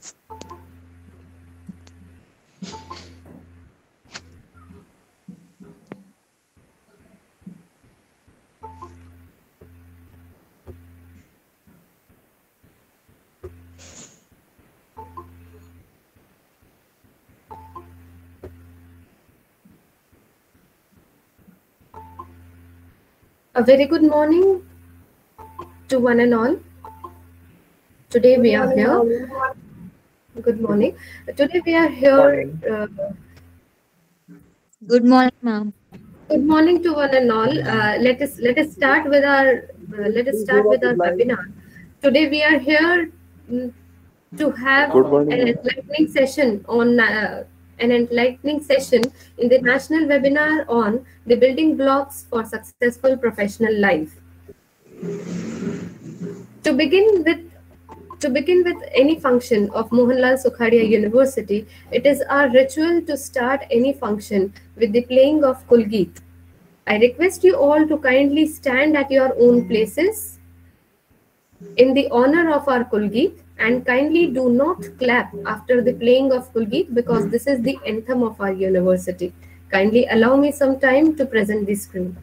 A very good morning to one and all. Today we are here. Good morning. Today we are here. Good morning, ma'am. Good morning to one and all. Let us start with our webinar. Today we are here to have an enlightening session in the national webinar on the building blocks for successful professional life. To begin with any function of Mohanlal Sukhadia University, it is our ritual to start any function with the playing of Kulgeet. I request you all to kindly stand at your own places in the honor of our Kulgeet, and kindly do not clap after the playing of Kulgeet because this is the anthem of our university. Kindly allow me some time to present the screen.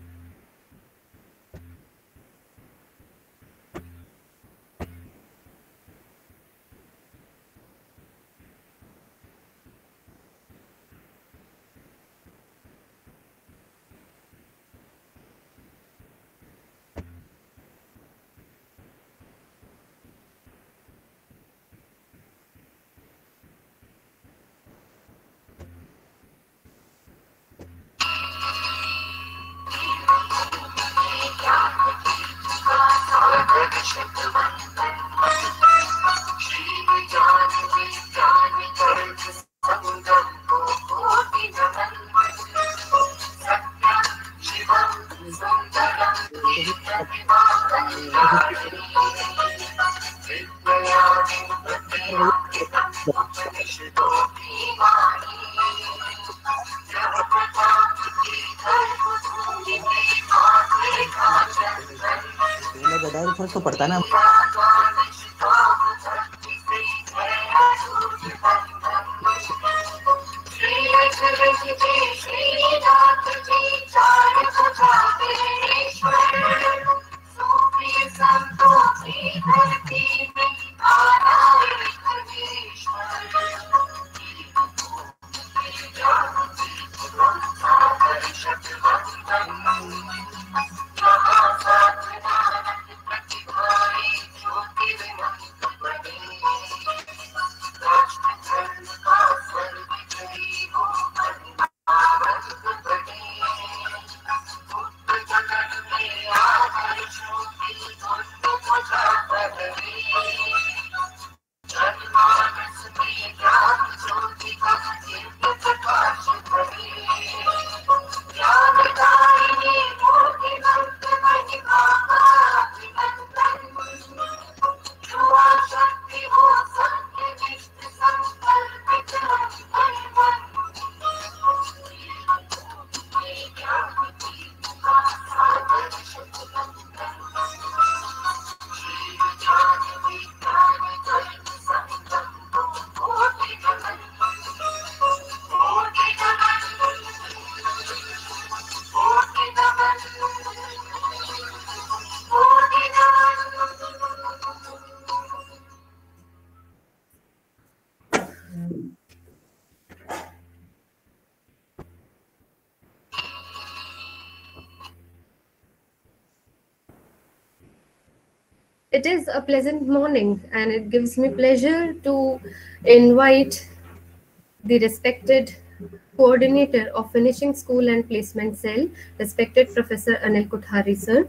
तो पड़ता है ना। It is a pleasant morning, and it gives me pleasure to invite the respected coordinator of Finishing School and Placement Cell, respected Professor Anil Kothari sir.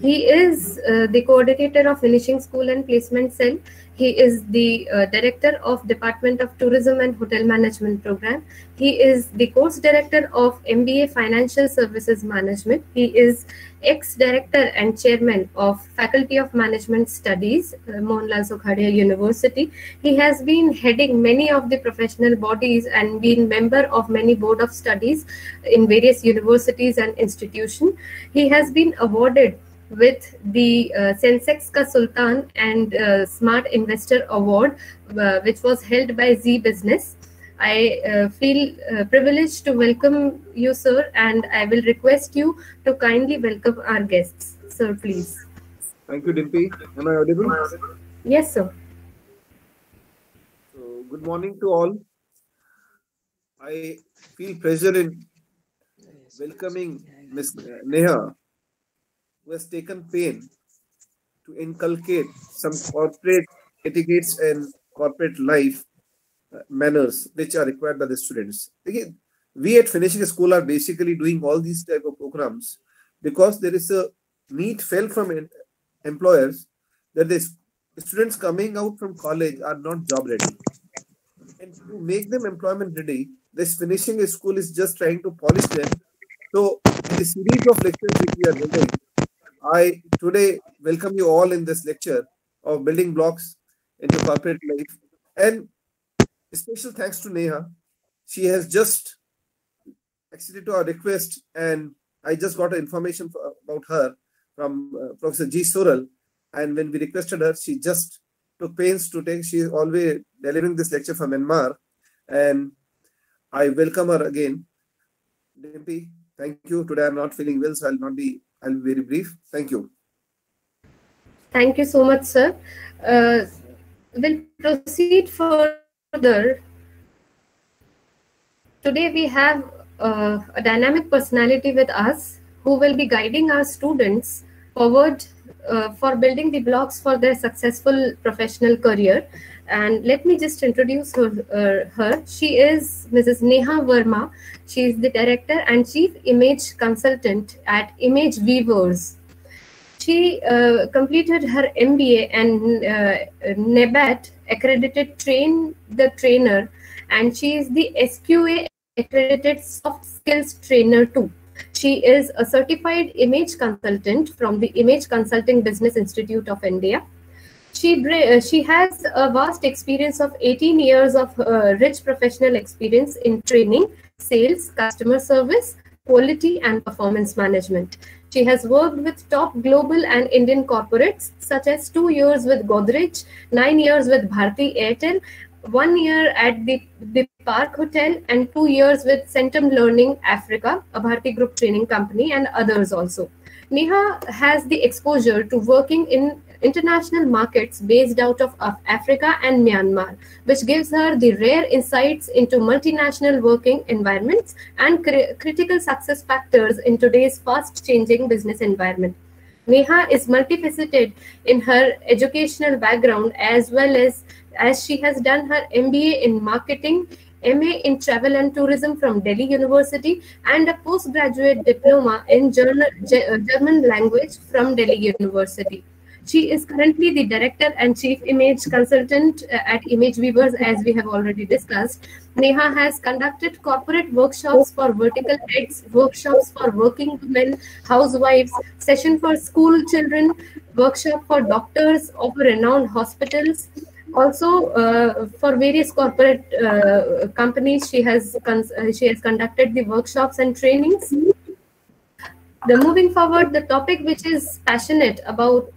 He is the coordinator of Finishing School and Placement Cell. He is the director of Department of Tourism and Hotel Management Program. He is the course director of MBA Financial Services Management. He is ex-director and chairman of Faculty of Management Studies, Mohanlal Sukhadia University. He has been heading many of the professional bodies and been member of many board of studies in various universities and institutions. He has been awarded with the Sensex Ka Sultan and Smart Investor Award, which was held by Z Business. I feel privileged to welcome you, sir, and I will request you to kindly welcome our guests. Sir, please. Thank you, Dimpy. Am I audible? Yes, sir. So, good morning to all. I feel pleasure in welcoming Miss Neha, who has taken pain to inculcate some corporate etiquettes and corporate life manners which are required by the students. Again, we at Finishing School are basically doing all these type of programs because there is a need felt from employers that the students coming out from college are not job ready. And to make them employment ready, this Finishing School is just trying to polish them. So, in the series of lectures which we are holding, I today welcome you all in this lecture of building blocks into corporate life. And special thanks to Neha. She has just acceded to our request, and I just got information about her from Professor G. Soral. And when we requested her, she just took pains to take. She is always delivering this lecture from Myanmar, and I welcome her again. Dimpy, thank you. Today I'm not feeling well, so I'll be very brief. Thank you. Thank you so much, sir. We'll proceed further. Today we have a dynamic personality with us who will be guiding our students forward for building the blocks for their successful professional career. And let me just introduce her. She is Mrs. Neha Verma. She is the Director and Chief Image Consultant at Image Weavers. She completed her MBA and NEBAT accredited trainer, and she is the SQA accredited soft skills trainer too. She is a certified image consultant from the Image Consulting Business Institute of India. She has a vast experience of 18 years of rich professional experience in training, sales, customer service, quality, and performance management. She has worked with top global and Indian corporates such as 2 years with Godrej, 9 years with Bharti Airtel, 1 year at the Park Hotel, and 2 years with Centum Learning Africa, a Bharti Group training company, and others also. Neha has the exposure to working in international markets based out of Africa and Myanmar, which gives her the rare insights into multinational working environments and critical success factors in today's fast-changing business environment. Neha is multifaceted in her educational background as well as she has done her MBA in marketing, MA in Travel and Tourism from Delhi University, and a postgraduate diploma in German language from Delhi University. She is currently the Director and Chief Image Consultant at Image Weavers, as we have already discussed. Neha has conducted corporate workshops for vertical heads, workshops for working women, housewives, session for school children, workshop for doctors of renowned hospitals. Also, for various corporate companies, she has conducted the workshops and trainings. Moving forward, the topic which is passionate about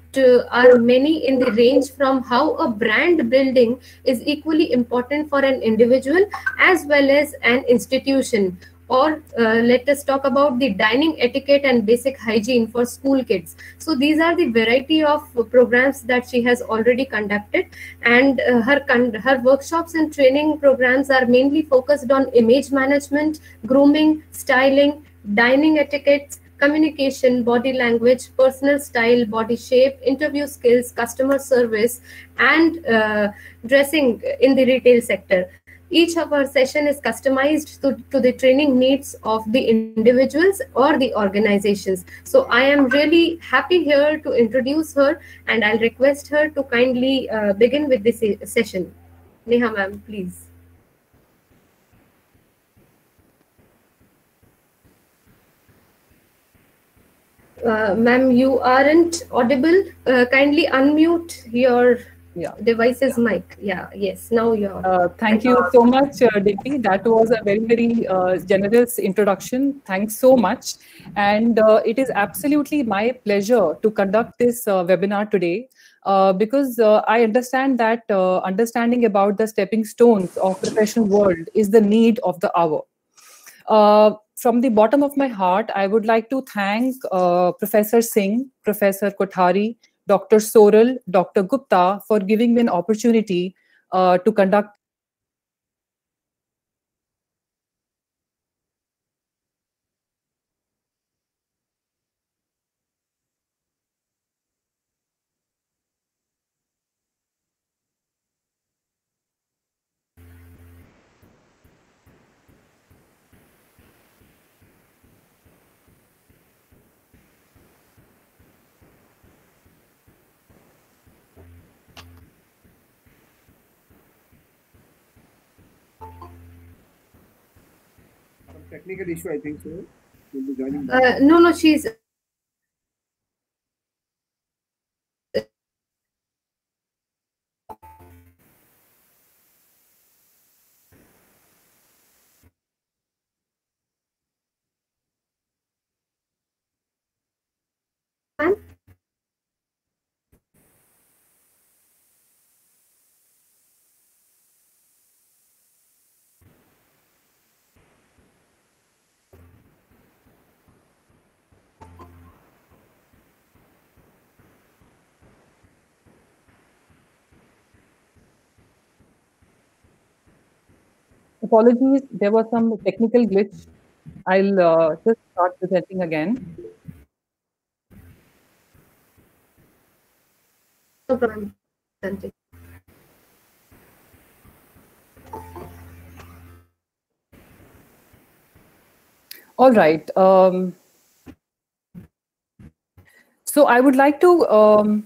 are many in the range from how a brand building is equally important for an individual as well as an institution. Or let us talk about the dining etiquette and basic hygiene for school kids. So these are the variety of programs that she has already conducted, and her workshops and training programs are mainly focused on image management, grooming, styling, dining etiquettes, communication, body language, personal style, body shape, interview skills, customer service, and dressing in the retail sector. Each of our session is customized to the training needs of the individuals or the organizations. So I am really happy here to introduce her, and I'll request her to kindly begin with this session. Neha ma'am, please. Ma'am, you aren't audible. Kindly unmute your Yeah. device's mic. Yeah, yes. Now you're. Thank you so much, Deepti. That was a very, very generous introduction. Thanks so much. And it is absolutely my pleasure to conduct this webinar today because I understand that understanding about the stepping stones of professional world is the need of the hour. From the bottom of my heart, I would like to thank Professor Singh, Professor Kothari, Dr. Soral, Dr. Gupta for giving me an opportunity to conduct. Some technical issue, I think so. Will be joining. No, no, she's. Apologies, there was some technical glitch. I'll just start presenting again. No problem. All right. So I would like to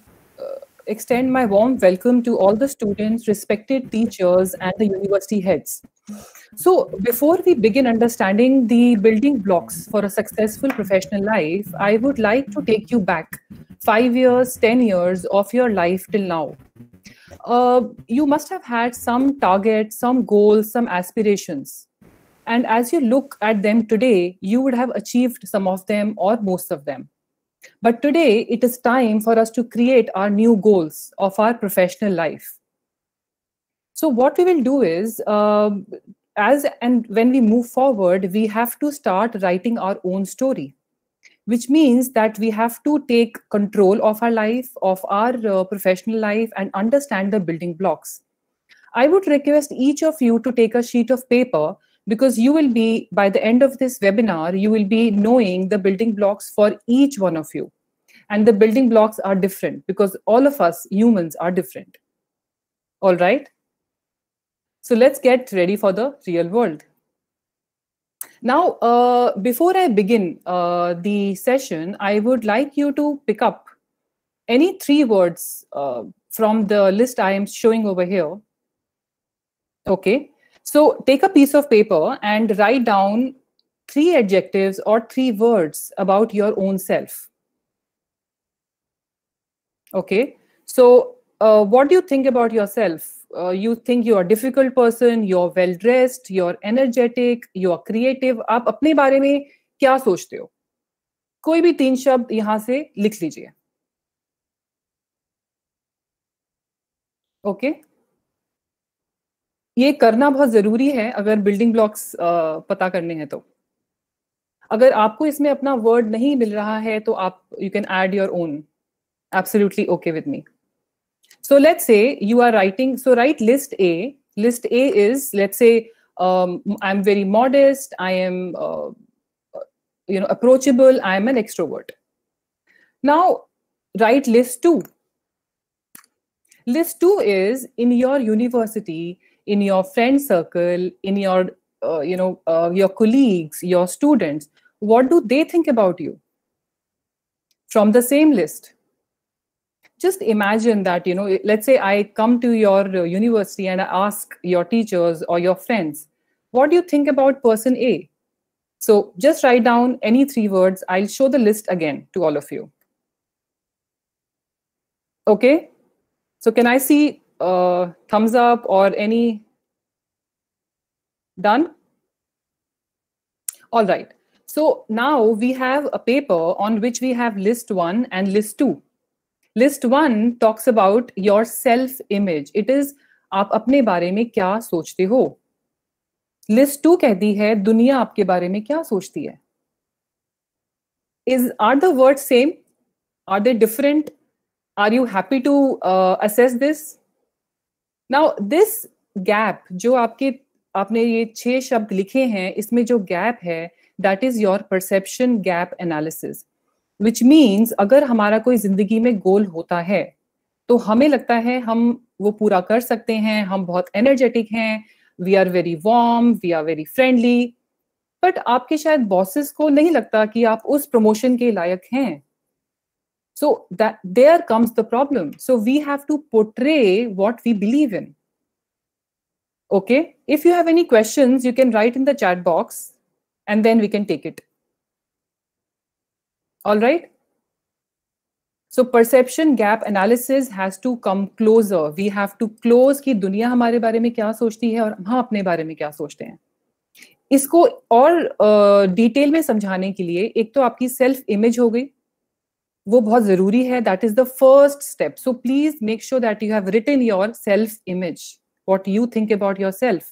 extend my warm welcome to all the students, respected teachers, and the university heads. So before we begin understanding the building blocks for a successful professional life, I would like to take you back 5 years, 10 years of your life till now. You must have had some targets, some goals, some aspirations. And as you look at them today, you would have achieved some of them or most of them. But today, it is time for us to create our new goals of our professional life. So what we will do is, as and when we move forward, we have to start writing our own story, which means that we have to take control of our life, of our professional life, and understand the building blocks. I would request each of you to take a sheet of paper because you will be, by the end of this webinar, you will be knowing the building blocks for each one of you. And the building blocks are different because all of us humans are different. All right? So let's get ready for the real world. Now, before I begin the session, I would like you to pick up any 3 words from the list I am showing over here. Okay. So take a piece of paper and write down 3 adjectives or 3 words about your own self. Okay. So what do you think about yourself? You think you're a difficult person, you're well dressed, you're energetic, you're creative. आप अपने बारे में क्या सोचते हो? कोई भी 3 शब्द यहाँ से लिख लीजिए. ओके. ये करना बहुत जरूरी है अगर बिल्डिंग ब्लॉक्स पता करने हैं तो. अगर आपको इसमें अपना वर्ड नहीं मिल रहा है तो आप you can add your own. Absolutely okay with me. So let's say you are writing, so write list A. List A is, let's say, I'm very modest, I am, approachable, I am an extrovert. Now, write list 2. List 2 is in your university, in your friend circle, in your, your colleagues, your students. What do they think about you? From the same list. Just imagine that, let's say I come to your university and I ask your teachers or your friends, what do you think about person A? So just write down any 3 words. I'll show the list again to all of you. Okay. So can I see thumbs up or any? Done? All right. So now we have a paper on which we have list 1 and list 2. List 1 talks about your self-image. It is आप अपने बारे में क्या सोचते हो. List 2 कहती है दुनिया आपके बारे में क्या सोचती है. Are the words same? Are they different? Are you happy to assess this? Now this gap जो आपने ये 6 शब्द लिखे हैं, इसमें जो गैप है, that is your perception gap analysis, which means अगर हमारा कोई जिंदगी में गोल होता है तो हमें लगता है हम वो पूरा कर सकते हैं, हम बहुत एनर्जेटिक हैं, we are very warm, we are very friendly, but आपके शायद बॉसेस को नहीं लगता कि आप उस प्रमोशन के लायक हैं. So that there comes the problem. So we have to portray what we believe in. Okay, if you have any questions, you can write in the chat box and then we can take it. All right. So perception gap analysis has to come closer. We have to close कि दुनिया हमारे बारे में क्या सोचती है और हम अपने बारे में क्या सोचते हैं. इसको और डिटेल में समझाने के लिए एक तो आपकी सेल्फ इमेज हो गई, वो बहुत जरूरी है. That is the first step. So please make sure that you have written your self image, what you think about yourself.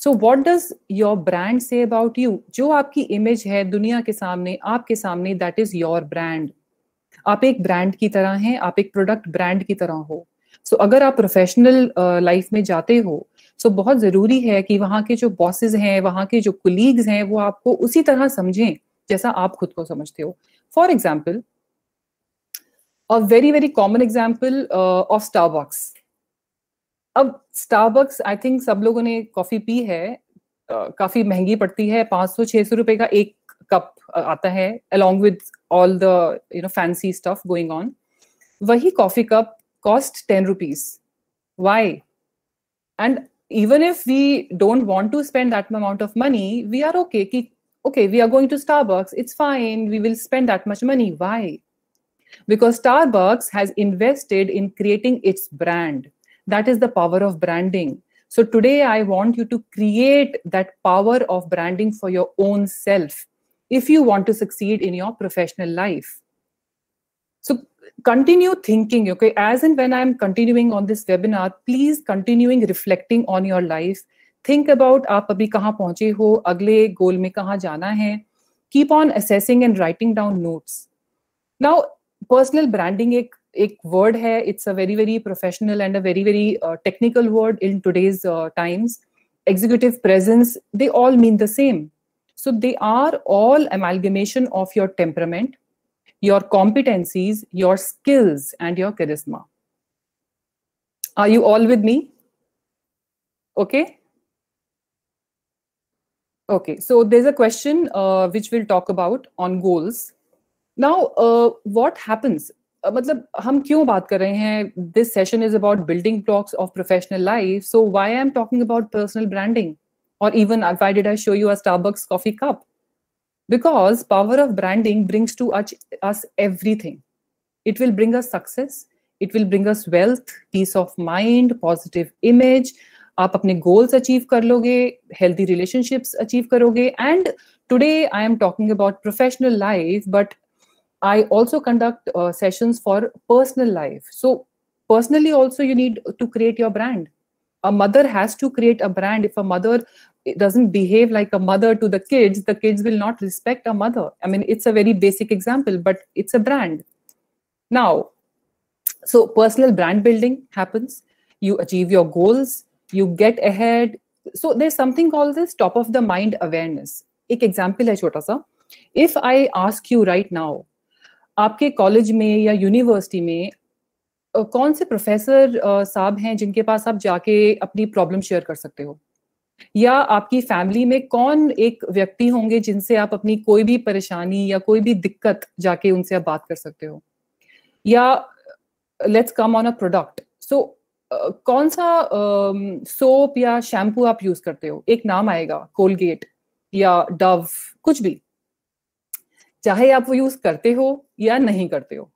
So what does your brand say about you. जो आपकी image है दुनिया के सामने, आपके सामने, that is your brand. आप एक ब्रांड की तरह हैं, आप एक प्रोडक्ट ब्रांड की तरह हो. सो अगर आप प्रोफेशनल लाइफ में जाते हो, सो बहुत जरूरी है कि वहाँ के जो बॉसेस हैं, वहाँ के जो कोलीग्स हैं, वो आपको उसी तरह समझें जैसा आप खुद को समझते हो. For example, a very, very common example of Starbucks. अब Starbucks, I think सब लोगों ने कॉफी पी है, काफी महंगी पड़ती है, 500-600 रुपए का एक कप आता है, along with all the fancy stuff going on. वही coffee cup cost 10 rupees. Why? And even if we don't want to spend that amount of money, we are okay, we are going to Starbucks, it's fine, we will spend that much money. Why? Because Starbucks has invested in creating its brand. That is the power of branding. So today I want you to create that power of branding for your own self if you want to succeed in your professional life. So continue thinking, okay? As and when I'm continuing on this webinar, please continuing reflecting on your life. Think about आप अभी कहाँ पहुंचे हो, अगले गोल में कहाँ जाना है. Keep on assessing and writing down notes. Now, personal branding एक word है. It's a very, very professional and a very, very technical word in today's times. Executive presence, they all mean the same. So they are all amalgamation of your temperament, your competencies, your skills, and your charisma. Are you all with me? Okay. Okay, so there's a question which we'll talk about on goals. Now, what happens? मतलब हम क्यों बात कर रहे हैं? This session is about building blocks of professional life. So why I'm talking about personal branding? Or even why did I show you a Starbucks coffee cup? Because power of branding brings to us everything. It will bring us success. It will bring us wealth, peace of mind, positive image. आप अपने goals achieve कर लोगे, healthy relationships achieve करोगे. And today I am talking about professional life, but I also conduct sessions for personal life. So personally also you need to create your brand. A mother has to create a brand. If a mother doesn't behave like a mother to the kids will not respect a mother. I mean, it's a very basic example, but it's a brand. Now, so personal brand building happens. You achieve your goals. You get ahead. So there's something called this top of the mind awareness. एक example है छोटा सा. If I ask you right now, आपके college में या university में कौन से प्रोफेसर साहब हैं जिनके पास आप जाके अपनी प्रॉब्लम शेयर कर सकते हो? या आपकी फैमिली में कौन एक व्यक्ति होंगे जिनसे आप अपनी कोई भी परेशानी या कोई भी दिक्कत जाके उनसे आप बात कर सकते हो? या let's come on a product. So कौन सा सोप या शैम्पू आप यूज करते हो? एक नाम आएगा, कोलगेट या डव, कुछ भी, चाहे आप वो यूज करते हो या नहीं करते हो.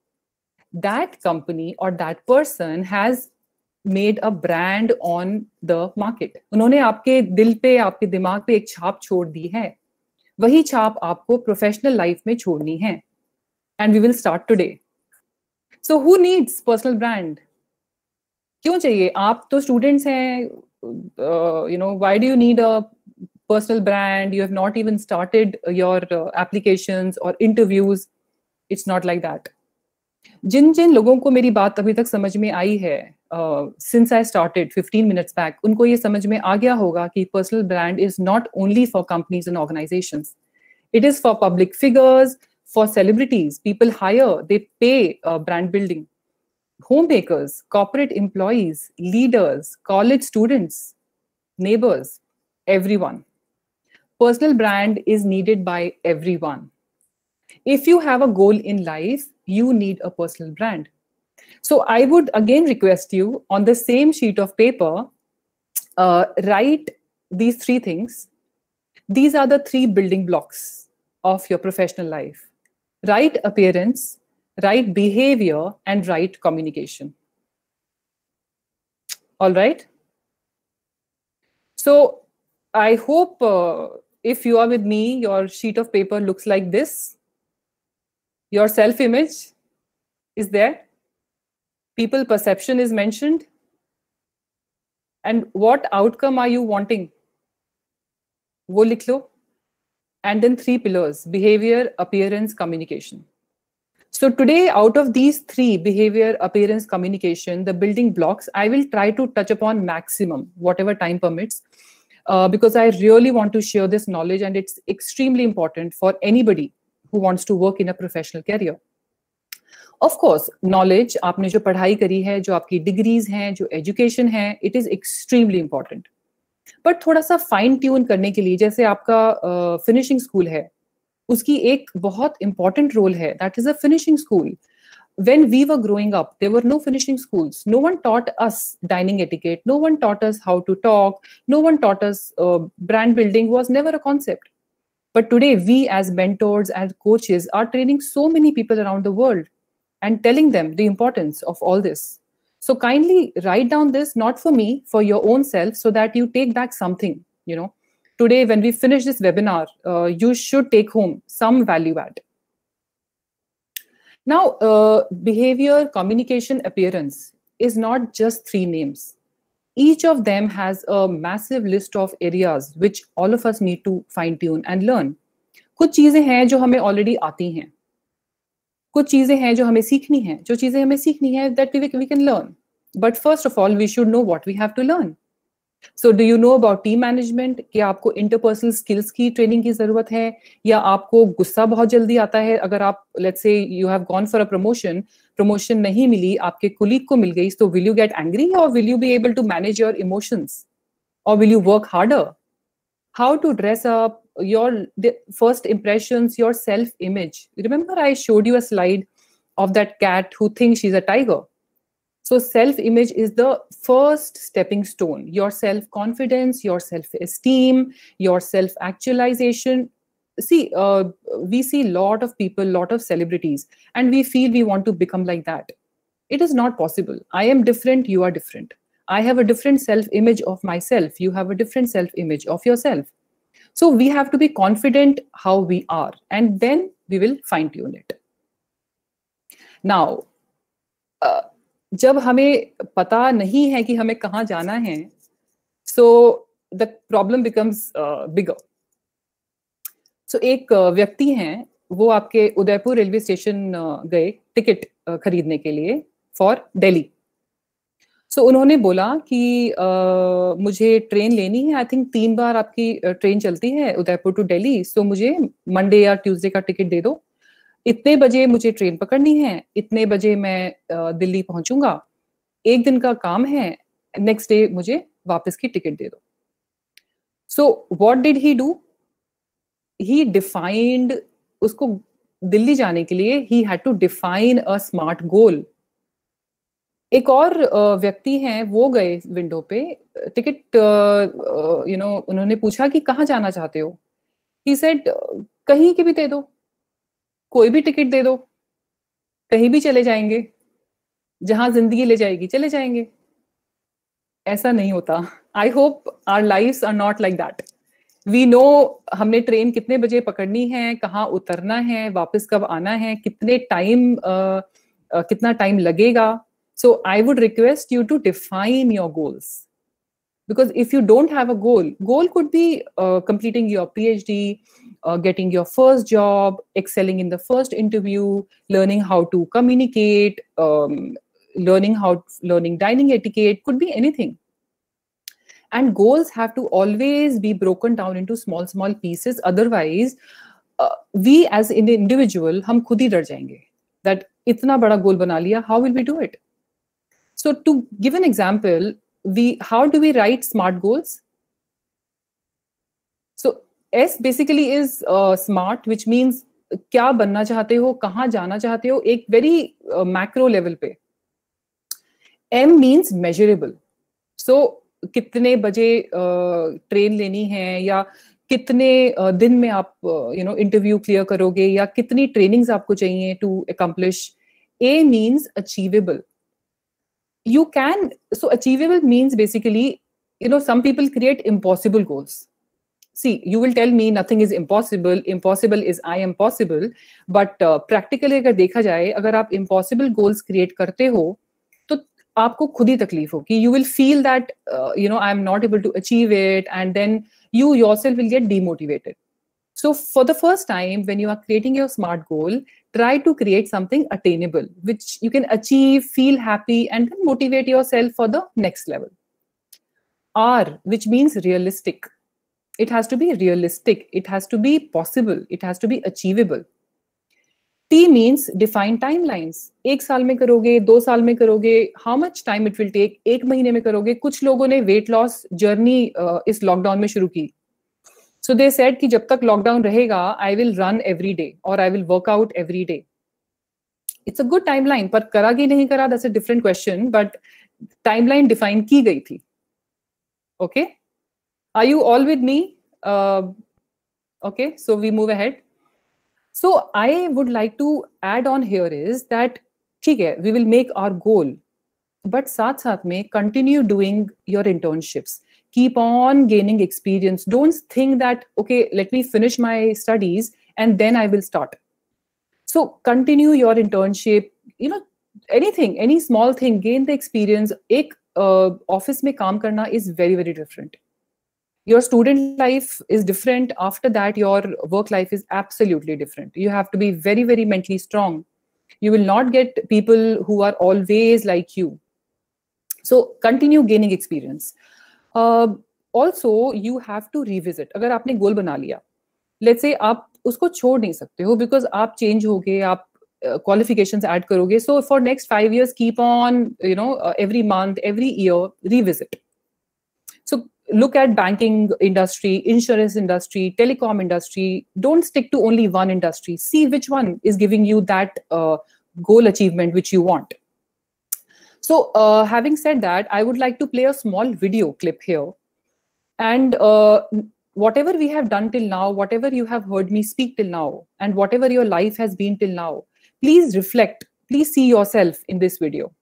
that company or that person has made a brand on the market. उन्होंने आपके दिल पे, आपके दिमाग पे एक छाप छोड़ दी है. वही छाप आपको प्रोफेशनल लाइफ में छोड़नी है. And we will start today. So who needs personal brand? क्यों चाहिए? आप तो स्टूडेंट्स हैं. Why do you need a personal brand? You have not even started your applications or interviews. It's not like that. जिन जिन लोगों को मेरी बात अभी तक समझ में आई है, since I started 15 minutes back, उनको ये समझ में आ गया होगा कि personal brand is not only for companies and organizations. It is for public figures, for celebrities. People hire, they pay brand building. Homemakers, corporate employees, leaders, college students, neighbors, everyone. Personal brand is needed by everyone. If you have a goal in life, you need a personal brand. So I would again request you, on the same sheet of paper, write these three things. These are the three building blocks of your professional life. Right appearance, right behavior, and right communication. All right? So I hope if you are with me, your sheet of paper looks like this. Your self-image is there. People perception is mentioned. And what outcome are you wanting? वो लिख लो. And then three pillars: behavior, appearance, communication. So today, out of these three, behavior, appearance, communication, the building blocks, I will try to touch upon maximum, whatever time permits, because I really want to share this knowledge, and it's extremely important for anybody who wants to work in a professional career. Of course, knowledge, आपने जो पढ़ाई करी है, जो आपकी degrees हैं, जो education है, it is extremely important. But थोड़ा सा fine tune करने के लिए, जैसे आपका finishing school है, उसकी एक बहुत important role है. That is a finishing school. When we were growing up, there were no finishing schools. No one taught us dining etiquette. No one taught us how to talk. No one taught us brand building was never a concept. But today, we as mentors, as coaches, are training so many people around the world and telling them the importance of all this. So kindly write down this, not for me, for your own self, so that you take back something. Today, when we finish this webinar, you should take home some value add. Now, behavior, communication, appearance is not just three names. Each of them has a massive list of areas which all of us need to fine tune and learn. कुछ चीजें हैं जो हमें already आती हैं. कुछ चीजें हैं जो हमें सीखनी हैं. जो चीजें हमें सीखनी है, that we can learn. But first of all, we should know what we have to learn. So do you know about team management? कि आपको interpersonal skills की training की जरूरत है, या आपको गुस्सा बहुत जल्दी आता है? अगर आप, let's say you have gone for a promotion नहीं मिली, आपके colleague को मिल गई, so will you get angry, or will you be able to manage your emotions, or will you work harder? How to dress up, the first impressions, your self-image. Remember I showed you a slide of that cat who thinks she's a tiger. So self-image is the first stepping stone. Your self-confidence, your self-esteem, your self-actualization. See, we see a lot of people, lot of celebrities, and we feel we want to become like that. It is not possible. I am different, you are different. I have a different self-image of myself. You have a different self-image of yourself. So we have to be confident how we are, and then we will fine-tune it. Now, जब हमें पता नहीं है कि हमें कहाँ जाना है, so the problem becomes bigger. So एक व्यक्ति हैं, वो आपके उदयपुर रेलवे स्टेशन गए टिकट खरीदने के लिए फॉर दिल्ली. सो उन्होंने बोला कि मुझे ट्रेन लेनी है. आई थिंक 3 बार आपकी ट्रेन चलती है उदयपुर टू दिल्ली, सो मुझे मंडे या ट्यूसडे का टिकट दे दो. इतने बजे मुझे ट्रेन पकड़नी है, इतने बजे मैं दिल्ली पहुंचूंगा, एक दिन का काम है, नेक्स्ट डे मुझे वापस की टिकट दे दो. So what did he do? He defined, उसको दिल्ली जाने के लिए he had to define a smart goal. एक और व्यक्ति हैं, वो गए विंडो पे टिकट, उन्होंने पूछा कि कहाँ जाना चाहते हो. ही सेड कहीं की भी दे दो, कोई भी टिकट दे दो, कहीं भी चले जाएंगे. जहां जिंदगी ले जाएगी चले जाएंगे, ऐसा नहीं होता. I hope our lives are not like that. We know हमने ट्रेन कितने बजे पकड़नी है, कहाँ उतरना है, वापस कब आना है, कितना टाइम लगेगा. So I would request you to define your goals. Because if you don't have a goal could be completing your PhD, getting your first job, excelling in the first interview, learning how to communicate, learning dining etiquette, could be anything. And goals have to always be broken down into small pieces. Otherwise, we as an individual, हम खुद ही डर जाएंगे that इतना बड़ा गोल बना लिया, how will we do it? So to give an example, how do we write smart goals? So S basically is smart, which means क्या बनना चाहते हो, कहाँ जाना चाहते हो, एक very macro level पे. M means measurable. So कितने बजे ट्रेन लेनी है, या कितने दिन में आप इंटरव्यू क्लियर करोगे, या कितनी ट्रेनिंग्स आपको चाहिए to accomplish. A means achievable. You can, so achievable means basically, some people create impossible goals. See, you will tell me nothing is impossible is I am possible, but practically अगर देखा जाए, अगर आप impossible goals create करते हो तो आपको खुद ही तकलीफ होगी. You will feel that I am not able to achieve it, and then you yourself will get demotivated. So for the first time, when you are creating your smart goal, try to create something attainable, which you can achieve, feel happy, and then motivate yourself for the next level. R, which means realistic. It has to be realistic. It has to be possible. It has to be achievable. T means define timelines. 1 साल में करोगे, 2 साल में करोगे, how much time it will take? 1 महीने में करोगे. कुछ लोगों ने weight loss journey इस लॉकडाउन में शुरू की. So they said कि जब तक लॉकडाउन रहेगा, I will run every day or I will work out every day. It's a good timeline, पर करा कि नहीं करा, that's a different question. But timeline define की गई थी. Okay, are you all with me? Okay, so we move ahead. So I would like to add on here is that ठीक है, we will make our goal, but साथ साथ में continue doing your internships. Keep on gaining experience. Don't think that, okay, let me finish my studies and then I will start. So continue your internship, anything, any small thing, gain the experience. एक office में काम करना is very, very different. Your student life is different. After that, your work life is absolutely different. You have to be very, very mentally strong. You will not get people who are always like you. So continue gaining experience. Also, you have to revisit. अगर आपने गोल बना लिया, let's say आप उसको छोड़ नहीं सकते हो because आप change हो गए, आप qualifications add करोगे. So for next 5 years, keep on, every month, every year, revisit. So look at banking industry, insurance industry, telecom industry. Don't stick to only one industry. See which one is giving you that goal achievement which you want. So having said that, I would like to play a small video clip here. And whatever we have done till now, whatever you have heard me speak till now, and whatever your life has been till now, please reflect. Please see yourself in this video.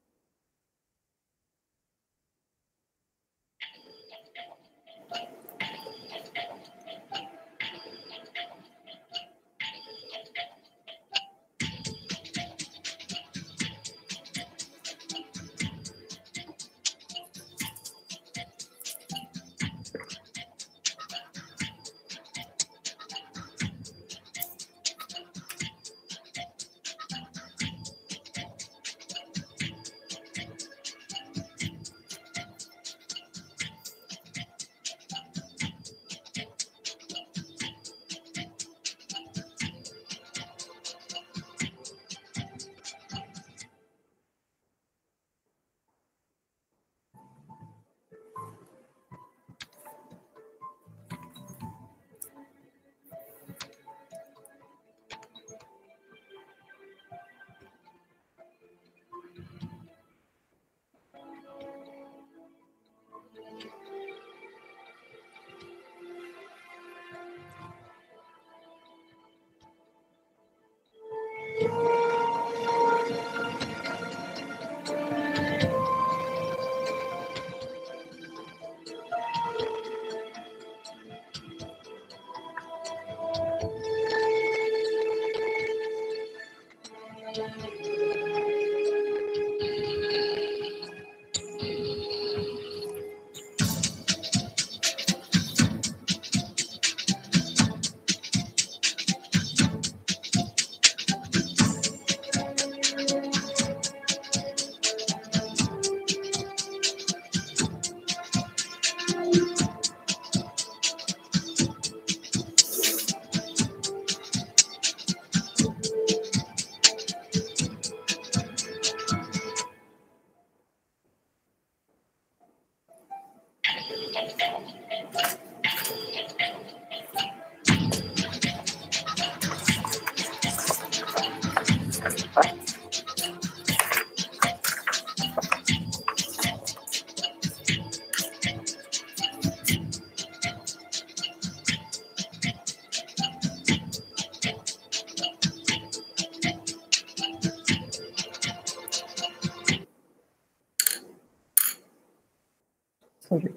Sorry.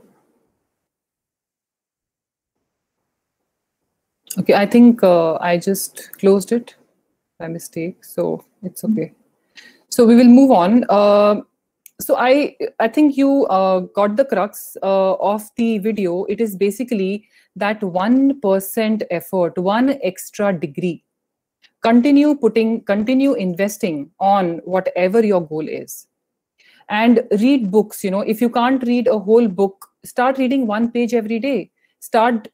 Okay, I think I just closed it by mistake, so it's okay. So we will move on. So I think you got the crux of the video. It is basically that 1% effort, one extra degree. Continue investing on whatever your goal is. And read books. If you can't read a whole book, start reading one page every day.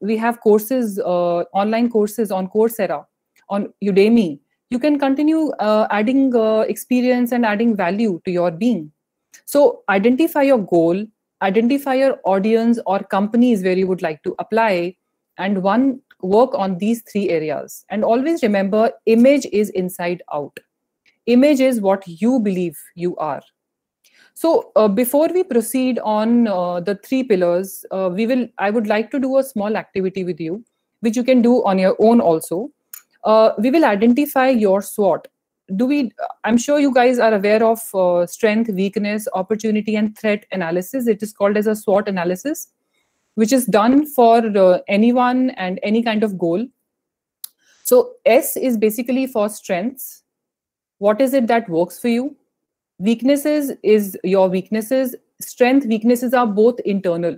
We have courses, online courses on Coursera, on Udemy. You can continue adding experience and adding value to your being. So identify your goal, identify your audience or companies where you would like to apply, and work on these 3 areas. And always remember, image is inside out. Image is what you believe you are. So before we proceed on the 3 pillars, I would like to do a small activity with you, which you can do on your own also. We will identify your SWOT. I'm sure you guys are aware of strength, weakness, opportunity, and threat analysis. It is called as a SWOT analysis, which is done for anyone and any kind of goal. So S is basically for strengths. What is it that works for you? Weaknesses is your weaknesses. Strength, weaknesses are both internal.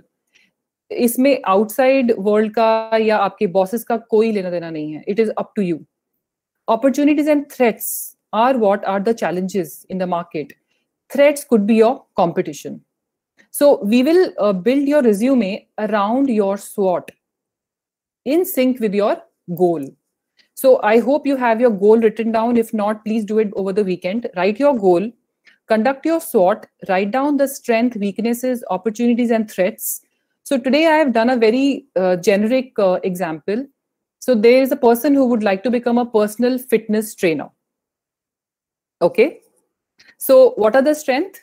इसमें outside world का या आपके bosses का कोई लेना देना नहीं है. It is up to you. Opportunities and threats are what are the challenges in the market. Threats could be your competition. So we will build your resume around your SWOT in sync with your goal. So I hope you have your goal written down. If not, please do it over the weekend. Write your goal. Conduct your SWOT, write down the strength, weaknesses, opportunities, and threats. So today I have done a very generic example. So there is a person who would like to become a personal fitness trainer. Okay. So what are the strengths?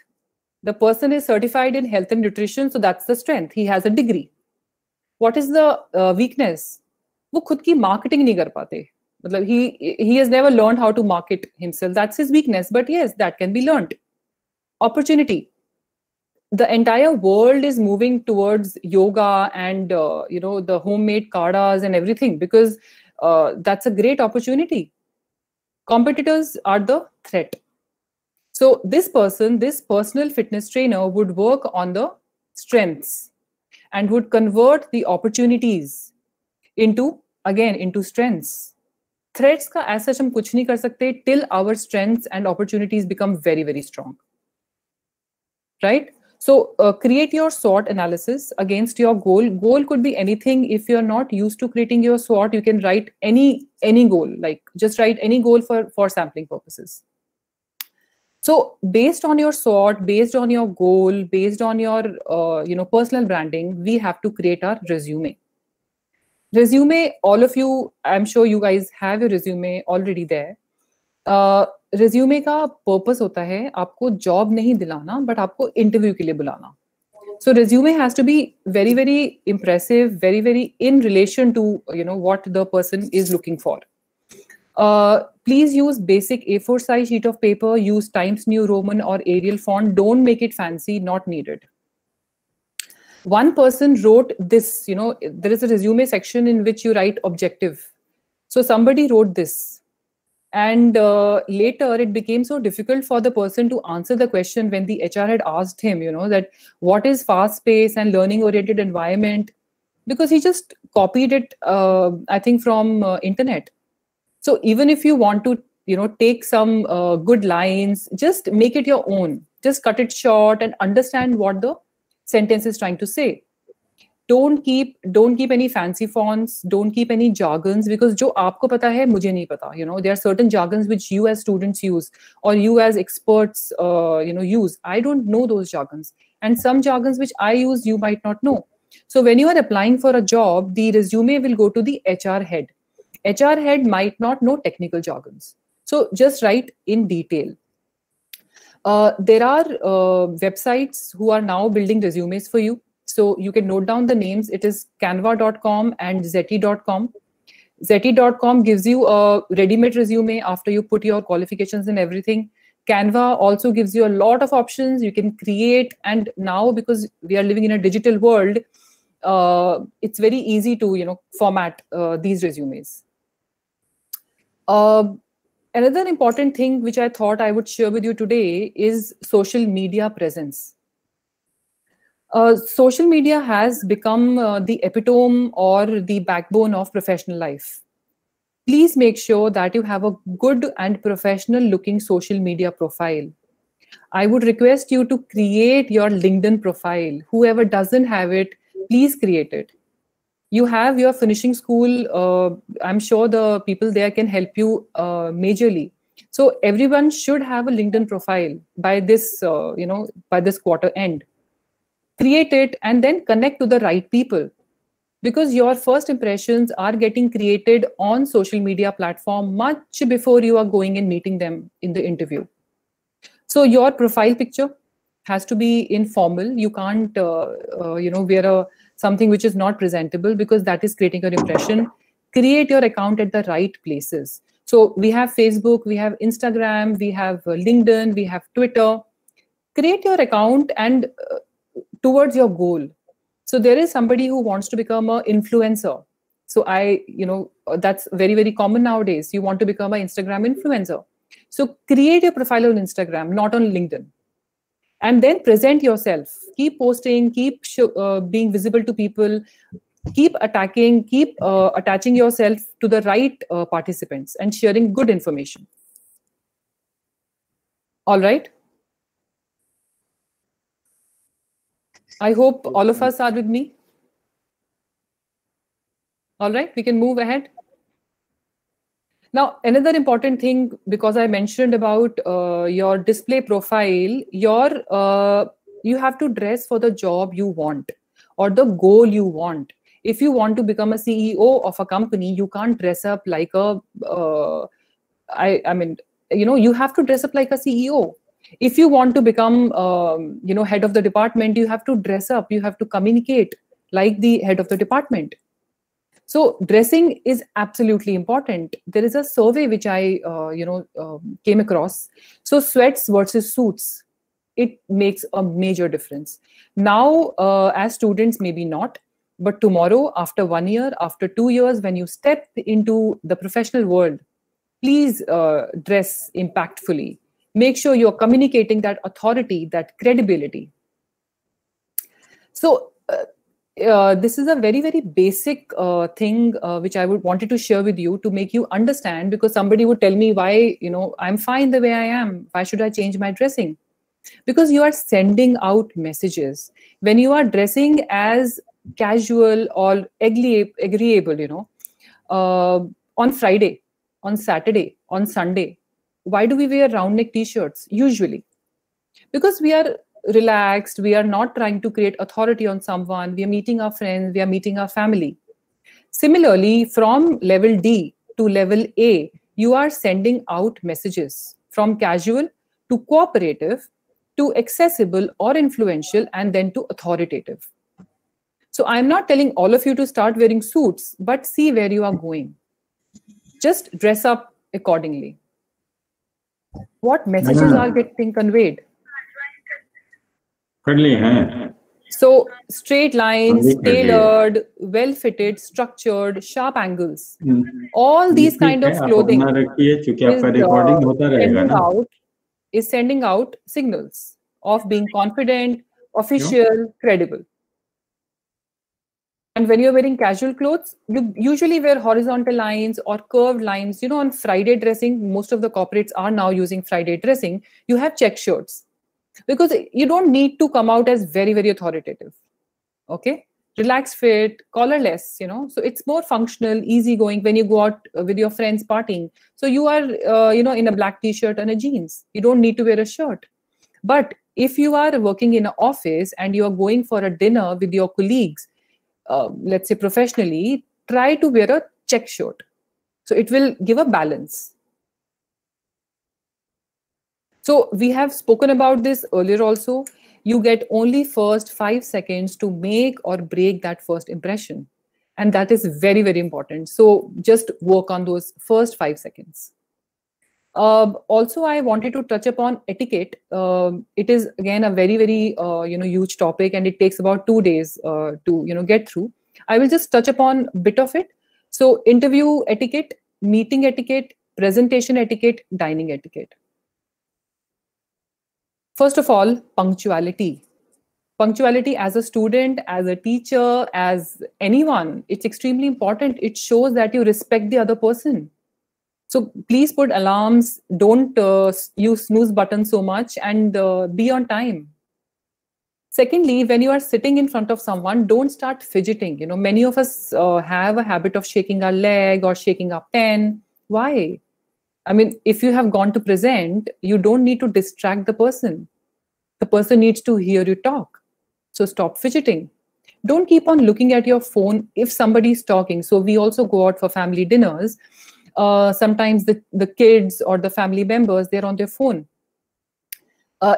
The person is certified in health and nutrition. So that's the strength. He has a degree. What is the weakness? वो खुद की marketing नहीं कर पाते. मतलब he has never learned how to market himself. That's his weakness. But yes, that can be learned. Opportunity. The entire world is moving towards yoga and the homemade kadas and everything, because that's a great opportunity. Competitors are the threat. So this person, this personal fitness trainer, would work on the strengths and would convert the opportunities into strengths. Threats ka as such hum kuch nahi kar sakte till our strengths and opportunities become very, very strong. Right? So create your SWOT analysis against your goal. Goal could be anything. If you're not used to creating your SWOT, you can write any goal, like just write any goal for sampling purposes. So based on your SWOT, based on your goal, based on your personal branding, we have to create our resume. Resume, all of you, I'm sure you guys have your resume already there. Resume का purpose होता है आपको job नहीं दिलाना, but आपको interview के लिए बुलाना. So resume has to be very, very impressive, very, very in relation to what the person is looking for. Please use basic A4 size sheet of paper. Use Times New Roman or Arial font. Don't make it fancy. Not needed. One person wrote this. There is a resume section in which you write objective. So somebody wrote this. And later it became so difficult for the person to answer the question when the HR had asked him, that what is fast pace and learning oriented environment, because he just copied it, I think, from internet. So even if you want to, take some good lines, just make it your own. Just cut it short and understand what the sentence is trying to say. Don't keep any fancy fonts, don't keep any jargons, because jo aapko pata hai mujhe nahi pata. There are certain jargons which you as students use or you as experts use. I don't know those jargons, and some jargons which I use you might not know. So when you are applying for a job, the resume will go to the HR head. HR head might not know technical jargons, so just write in detail. There are websites who are now building resumes for you. So you can note down the names. It is canva.com and zeti.com. Zeti.com gives you a ready-made resume after you put your qualifications and everything. Canva also gives you a lot of options. You can create, and now because we are living in a digital world, it's very easy to format these resumes. Another important thing which I thought I would share with you today is social media presence. Social media has become the epitome or the backbone of professional life. Please make sure that you have a good and professional looking social media profile. I would request you to create your LinkedIn profile. Whoever doesn't have it, please create it. You have your finishing school. I'm sure the people there can help you majorly. So everyone should have a LinkedIn profile by this, by this quarter end. Create it and then connect to the right people, because your first impressions are getting created on social media platform much before you are going and meeting them in the interview. So your profile picture has to be informal. You can't, wear something which is not presentable, because that is creating an impression. Create your account at the right places. So we have Facebook, we have Instagram, we have LinkedIn, we have Twitter. Create your account and towards your goal. So there is somebody who wants to become an influencer. So that's very, very common nowadays. You want to become an Instagram influencer. So create your profile on Instagram, not on LinkedIn. And then present yourself. Keep posting, keep being visible to people, keep attaching yourself to the right participants and sharing good information. All right. I hope all of us are with me. All right, we can move ahead. Now, another important thing, because I mentioned about your display profile, you have to dress for the job you want or the goal you want. If you want to become a CEO of a company, you can't dress up like you have to dress up like a CEO. If you want to become, head of the department, you have to dress up. You have to communicate like the head of the department. So dressing is absolutely important. There is a survey which I, came across. So sweats versus suits, it makes a major difference. Now, as students, maybe not, but tomorrow, after 1 year, after 2 years, when you step into the professional world, please dress impactfully. Make sure you're communicating that authority, that credibility. So this is a very, very basic thing which I wanted to share with you to make you understand, because somebody would tell me why, I'm fine the way I am. Why should I change my dressing? Because you are sending out messages. When you are dressing as casual or agreeable, on Friday, on Saturday, on Sunday, why do we wear round neck t-shirts usually? Because we are relaxed, we are not trying to create authority on someone, we are meeting our friends, we are meeting our family. Similarly, from level D to level A, you are sending out messages from casual to cooperative to accessible or influential and then to authoritative. So I'm not telling all of you to start wearing suits, but see where you are going. Just dress up accordingly. What messages are getting conveyed? कर लिए हैं So straight lines, ठीक है जी। tailored, well-fitted, structured, sharp angles. All ये these ठीक kind है, of आप clothing अपना रखिए, क्योंकि is आपका रिकॉर्डिंग होता रहेगा sending ना। out sending out signals of being confident, क्यों? official, credible. And when you're wearing casual clothes, you usually wear horizontal lines or curved lines. You know, on Friday dressing, most of the corporates are now using Friday dressing. You have check shirts because you don't need to come out as very, very authoritative. Okay. Relaxed fit, collarless, you know, so it's more functional, easygoing when you go out with your friends partying. So you are, in a black t-shirt and a jeans. You don't need to wear a shirt. But if you are working in an office and you are going for a dinner with your colleagues, let's say professionally, try to wear a check shirt. So it will give a balance. So we have spoken about this earlier also. You get only first 5 seconds to make or break that first impression. And that is very, very important. So just work on those first 5 seconds. Also, I wanted to touch upon etiquette. It is again a very, very huge topic, and it takes about 2 days to get through. I will just touch upon a bit of it. So, interview etiquette, meeting etiquette, presentation etiquette, dining etiquette. First of all, punctuality. Punctuality as a student, as a teacher, as anyone, it's extremely important. It shows that you respect the other person. So please put alarms, don't use snooze button so much, and be on time. Secondly, when you are sitting in front of someone, don't start fidgeting. You know, many of us have a habit of shaking our leg or shaking our pen. Why? I mean, if you have gone to present, you don't need to distract the person. The person needs to hear you talk. So stop fidgeting. Don't keep on looking at your phone if somebody is talking. So we also go out for family dinners. Sometimes the kids or the family members, they're on their phone.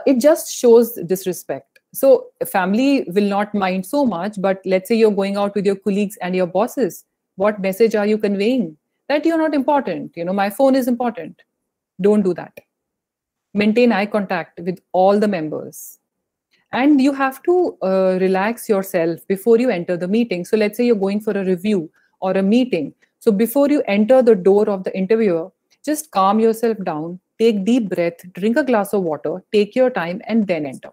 It just shows disrespect. So family will not mind so much, but let's say you're going out with your colleagues and your bosses. What message are you conveying? That you're not important. You know, my phone is important. Don't do that. Maintain eye contact with all the members. And you have to relax yourself before you enter the meeting. So let's say you're going for a review or a meeting. So before you enter the door of the interviewer, just calm yourself down, take deep breath, drink a glass of water, take your time, and then enter.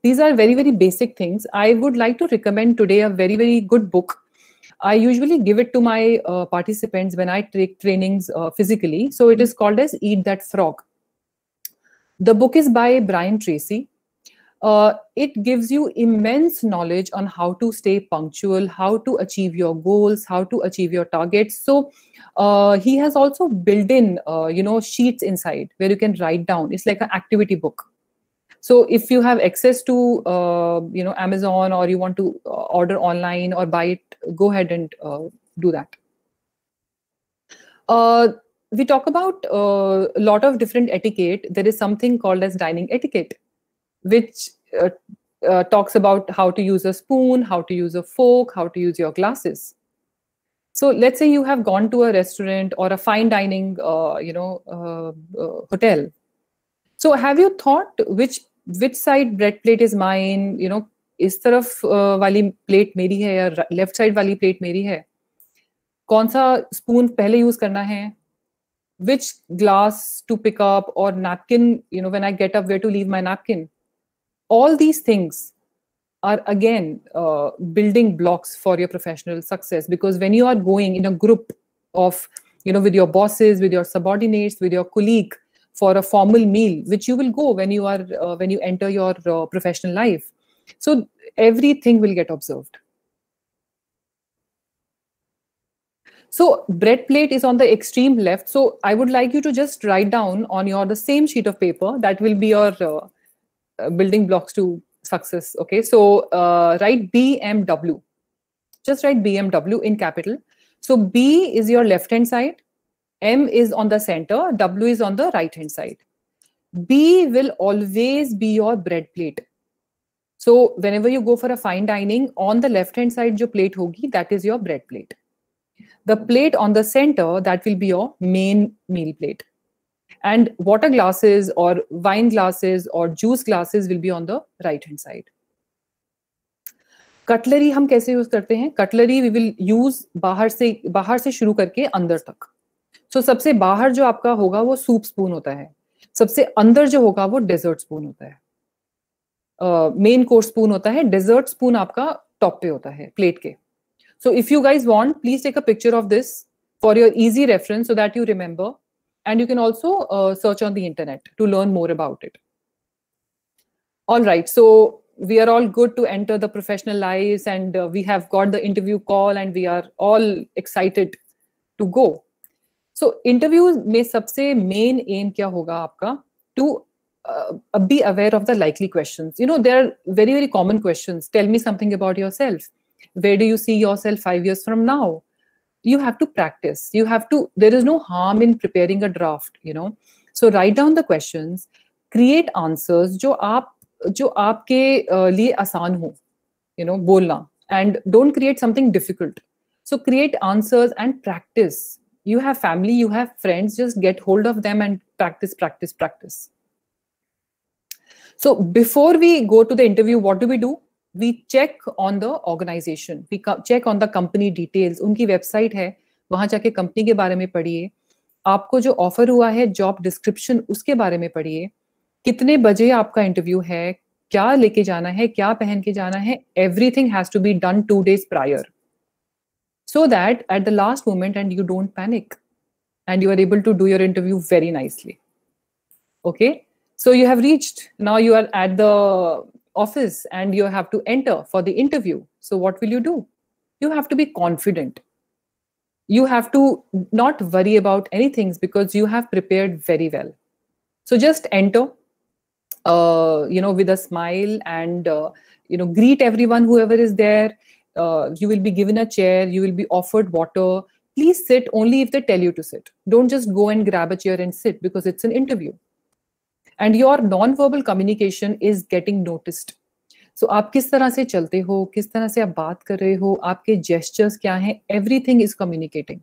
These are very, very basic things. I would like to recommend today a very, very good book. I usually give it to my participants when I take trainings physically. So it is called as Eat That Frog. The book is by Brian Tracy. It gives you immense knowledge on how to stay punctual, how to achieve your goals, how to achieve your targets. So he has also built in, sheets inside where you can write down. It's like an activity book. So if you have access to, Amazon, or you want to order online or buy it, go ahead and do that. We talk about a lot of different etiquette. There is something called as dining etiquette, which talks about how to use a spoon, how to use a fork, how to use your glasses. So let's say you have gone to a restaurant or a fine dining, hotel. So have you thought which side bread plate is mine? You know, इस तरफ वाली plate मेरी है या left side वाली plate मेरी है? कौन सा spoon पहले use करना है? Which glass to pick up, or napkin, when I get up, where to leave my napkin? All these things are again building blocks for your professional success, because when you are going in a group of, with your bosses, with your subordinates, with your colleague for a formal meal, which you will go when you are when you enter your professional life, so everything will get observed. So bread plate is on the extreme left. So I would like you to just write down on the same sheet of paper. That will be your building blocks to success. Okay, so write BMW. Just write BMW in capital. So B is your left hand side, M is on the center, W is on the right hand side. B will always be your bread plate. So whenever you go for a fine dining, on the left hand side jo plate hogi, that is your bread plate. The plate on the center, that will be your main meal plate. And water glasses or wine glasses or juice glasses will be on the right hand side. Cutlery हम कैसे use करते हैं? Cutlery we will use बाहर से शुरू करके अंदर तक. सो सबसे बाहर जो आपका होगा वो सूप स्पून होता है, सबसे अंदर जो होगा वो डेजर्ट स्पून होता है, मेन कोर्स स्पून होता है, डेजर्ट स्पून आपका टॉप पे होता है प्लेट के. So if you guys want, please take a picture of this for your easy reference so that you remember, and you can also search on the internet to learn more about it. All right, so we are all good to enter the professional lives, and we have got the interview call and we are all excited to go. So interview में सबसे main aim क्या होगा आपका? To be aware of the likely questions. You know, there are very, very common questions. Tell me something about yourself. Where do you see yourself 5 years from now? You have to practice. You have to, there is no harm in preparing a draft, you know. So write down the questions, create answers जो आपके लिए आसान हो, you know, बोलना, and don't create something difficult. So create answers and practice. You have family, you have friends, just get hold of them and practice, practice, practice. So before we go to the interview, what do? We check on the organization, we check on the company details. उनकी website है, वहां जाके company के बारे में पढ़िए, आपको जो ऑफर हुआ है जॉब डिस्क्रिप्शन उसके बारे में पढ़िए, कितने बजे आपका इंटरव्यू है, क्या लेके जाना है, क्या पहन के जाना है, everything has to be done 2 days prior, so that at the last moment and you don't panic and you are able to do your interview very nicely. Okay, so you have reached, now you are at the office and you have to enter for the interview. So what will you do? You have to be confident. You have to not worry about anything because you have prepared very well. So just enter, you know, with a smile and, you know, greet everyone, whoever is there. You will be given a chair, you will be offered water. Please sit only if they tell you to sit. Don't just go and grab a chair and sit because it's an interview. And your non-verbal communication is getting noticed. So आप किस तरह से चलते हो, किस तरह से आप बात कर रहे हो, आपके gestures क्या हैं, everything is communicating.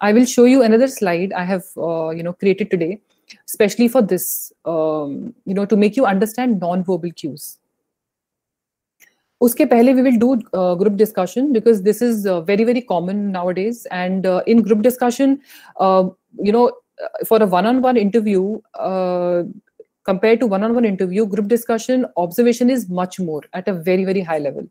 I will show you another slide I have you know, created today, especially for this, you know, to make you understand non-verbal cues. उसके पहले we will do group discussion because this is very, very common nowadays. And in group discussion, you know, for a one-on-one interview, compared to one-on-one interview, group discussion observation is much more at a very, very high level.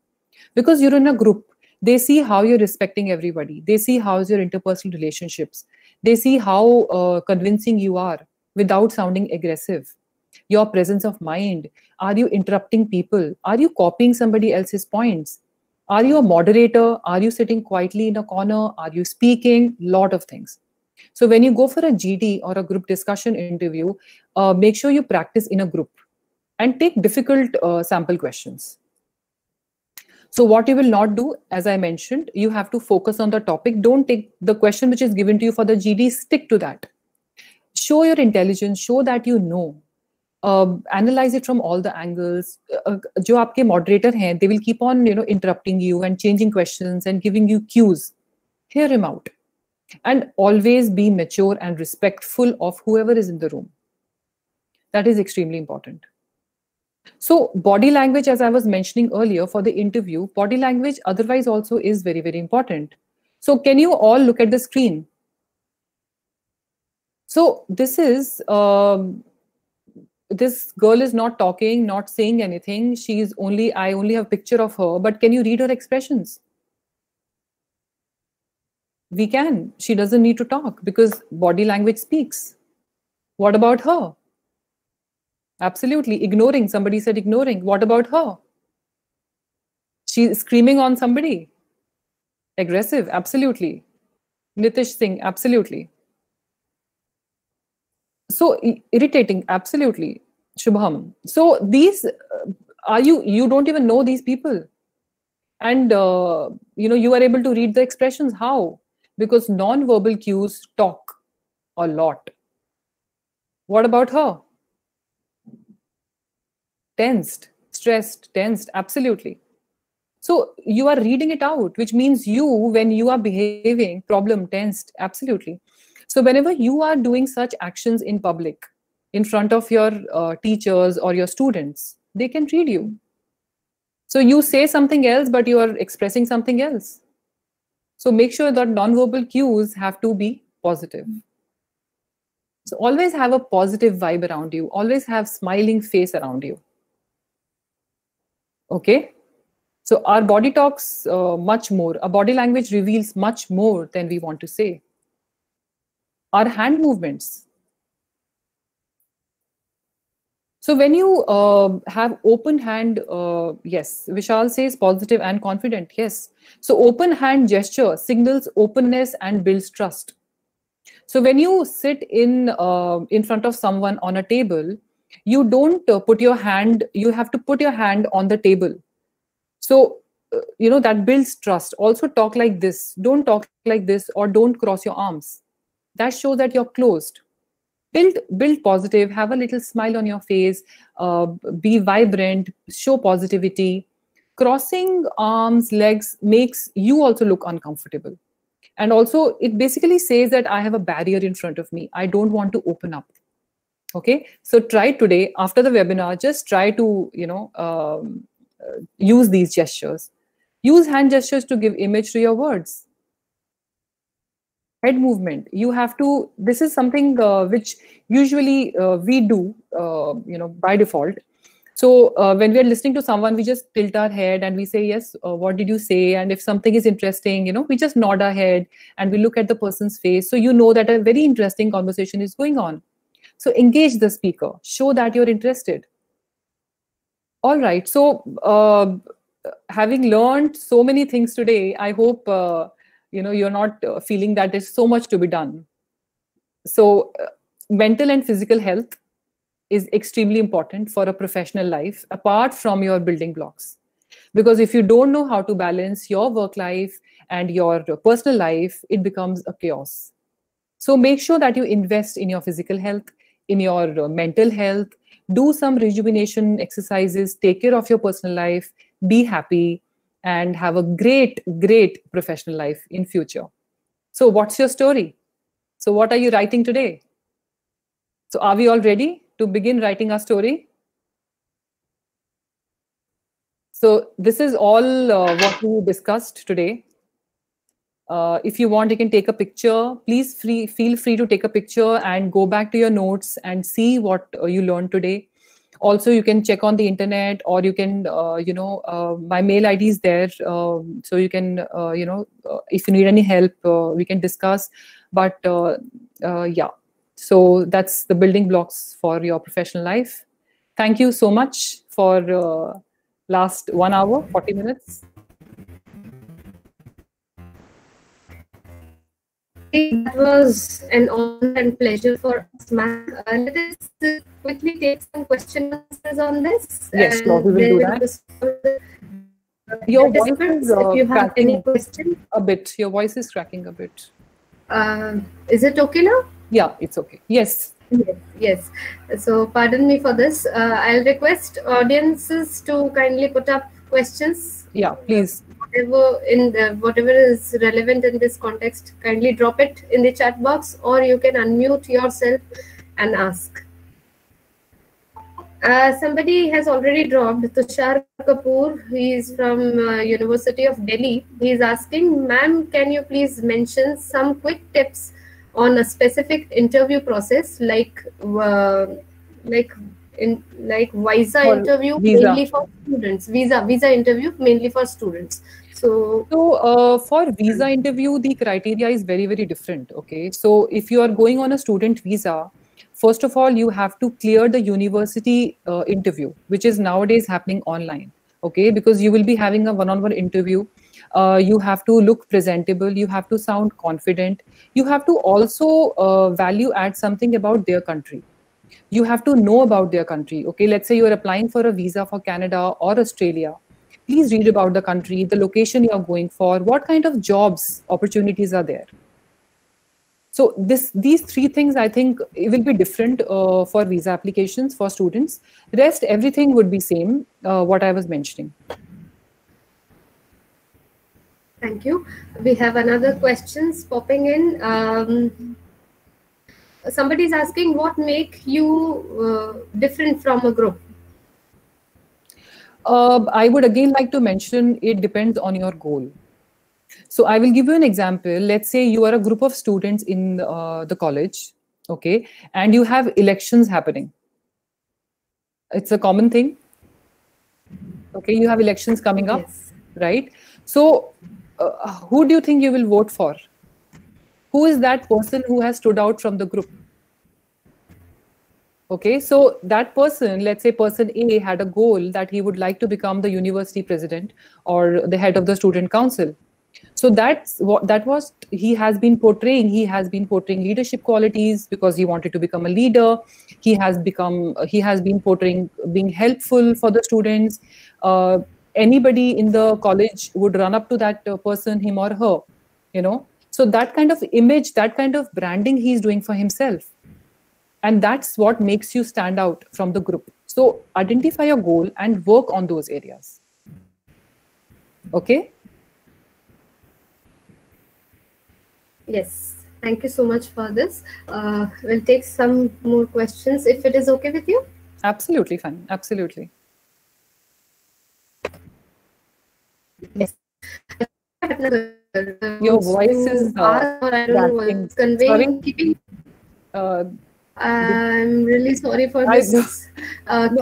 Because you're in a group, they see how you're respecting everybody. They see how's your interpersonal relationships. They see how convincing you are without sounding aggressive. Your presence of mind. Are you interrupting people? Are you copying somebody else's points? Are you a moderator? Are you sitting quietly in a corner? Are you speaking? Lot of things. So when you go for a GD or a group discussion interview, make sure you practice in a group and take difficult sample questions. So what you will not do, as I mentioned, you have to focus on the topic. Don't take the question which is given to you for the GD, stick to that. Show your intelligence, show that you know. Analyze it from all the angles. जो आपके moderator हैं, they will keep on, you know, interrupting you and changing questions and giving you cues. Hear him out. And always be mature and respectful of whoever is in the room. That is extremely important. So body language, as I was mentioning earlier for the interview, body language otherwise also is very, very important. So can you all look at the screen? So this is, this girl is not talking, not saying anything. She's only, I only have a picture of her, but can you read her expressions? We can. She doesn't need to talk because body language speaks. What about her? Absolutely. Ignoring. Somebody said ignoring. What about her? She's screaming on somebody. Aggressive. Absolutely. Nitish Singh. Absolutely. So irritating. Absolutely. Shubham. So these, you don't even know these people. And, you know, you are able to read the expressions. How? Because non-verbal cues talk a lot. What about her? Tensed, stressed, tensed, absolutely. So you are reading it out, which means you, when you are behaving, problem, tensed, absolutely. So whenever you are doing such actions in public, in front of your teachers or your students, they can read you. So you say something else, but you are expressing something else. So make sure that non-verbal cues have to be positive. So always have a positive vibe around you. Always have smiling face around you. Okay? So our body talks much more. Our body language reveals much more than we want to say. Our hand movements. So when you have open hand, yes, Vishal says positive and confident, yes. So open hand gesture signals openness and builds trust. So when you sit in front of someone on a table, you don't put your hand, you have to put your hand on the table. So, that builds trust. Also talk like this. Don't talk like this or don't cross your arms. That shows that you're closed. Build positive, have a little smile on your face, be vibrant, show positivity. Crossing arms, legs makes you also look uncomfortable. And also, it basically says that I have a barrier in front of me. I don't want to open up. Okay, so try today after the webinar. Just try to use these gestures. Use hand gestures to give image to your words. Head movement. You have to. This is something which usually we do, by default. So when we are listening to someone, we just tilt our head and we say, yes, what did you say? And if something is interesting, we just nod our head and we look at the person's face. So you know that a very interesting conversation is going on. So engage the speaker. Show that you're interested. All right. So having learned so many things today, I hope, you're not feeling that there's so much to be done. So mental and physical health is extremely important for a professional life, apart from your building blocks. Because if you don't know how to balance your work life and your personal life, it becomes a chaos. So make sure that you invest in your physical health, in your mental health, do some rejuvenation exercises, take care of your personal life, be happy, and have a great, great professional life in future. So what's your story? So what are you writing today? So are we all ready to begin writing our story? So this is all what we discussed today. If you want, you can take a picture. Please feel free to take a picture and go back to your notes and see what you learned today. Also, you can check on the internet, or you can, my mail ID is there. So you can, if you need any help, we can discuss. But yeah, so that's the building blocks for your professional life. Thank you so much for last 1 hour, 40 minutes. That was an honor and pleasure for us, ma'am. Let us quickly take some question answers on this. Yes, sure, we will do that. Your voice is if you have any question, a bit. Your voice is cracking a bit. Is it okay now? Yeah, it's okay. Yes. Yes. So pardon me for this. I'll request audiences to kindly put up questions. Yeah, please. Whatever is relevant in this context, kindly drop it in the chat box, or you can unmute yourself and ask. Somebody has already dropped. Tushar Kapoor, he is from University of Delhi. He is asking, ma'am, can you please mention some quick tips on a specific interview process, like visa interview, mainly for students, visa interview mainly for students. So for visa interview, the criteria is very, very different. Okay, so if you are going on a student visa, first of all, you have to clear the university interview, which is nowadays happening online. Okay, because you will be having a one-on-one interview. You have to look presentable. You have to sound confident. You have to also value add something about their country. You have to know about their country. Okay, let's say you're applying for a visa for Canada or Australia. Please read about the country, the location you're going for, what kind of jobs opportunities are there. So these three things, I think, it will be different for visa applications for students. Rest, everything would be same, what I was mentioning. Thank you. We have another questions popping in. Somebody is asking, what make you different from a group? I would again like to mention it depends on your goal. So I will give you an example. Let's say you are a group of students in the college, okay, and you have elections happening. It's a common thing. Okay, you have elections coming up, Yes. right? So who do you think you will vote for? Who is that person who has stood out from the group? Okay, so that person, let's say person A had a goal that he would like to become the university president or the head of the student council. So that was he has been portraying. He has been portraying leadership qualities because he wanted to become a leader. He has been portraying being helpful for the students. Anybody in the college would run up to that person, him or her, you know. So that kind of image, that kind of branding he's doing for himself. And that's what makes you stand out from the group. So identify your goal and work on those areas. Okay? Yes. Thank you so much for this. We'll take some more questions if it is okay with you. Absolutely fine. Absolutely. Yes. Your voice is cracking. Conveying, keeping. I'm really sorry for this.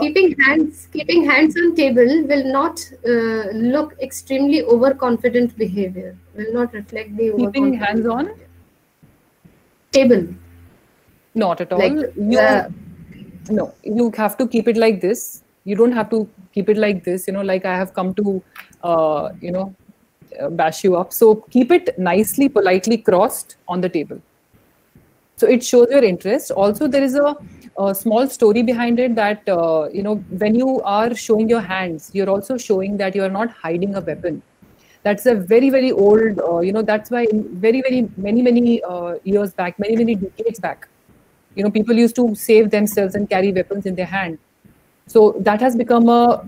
Keeping hands on table will not look extremely overconfident behavior. Will not reflect the keeping hands on behavior. Table. Not at all. Like, no, you have to keep it like this. You don't have to keep it like this. You know, like I have come to, bash you up. So keep it nicely, politely crossed on the table. So it shows your interest. Also, there is a small story behind it that, when you are showing your hands, you're also showing that you are not hiding a weapon. That's a very, very old, that's why very, very many years back, many decades back, people used to save themselves and carry weapons in their hand. So that has become a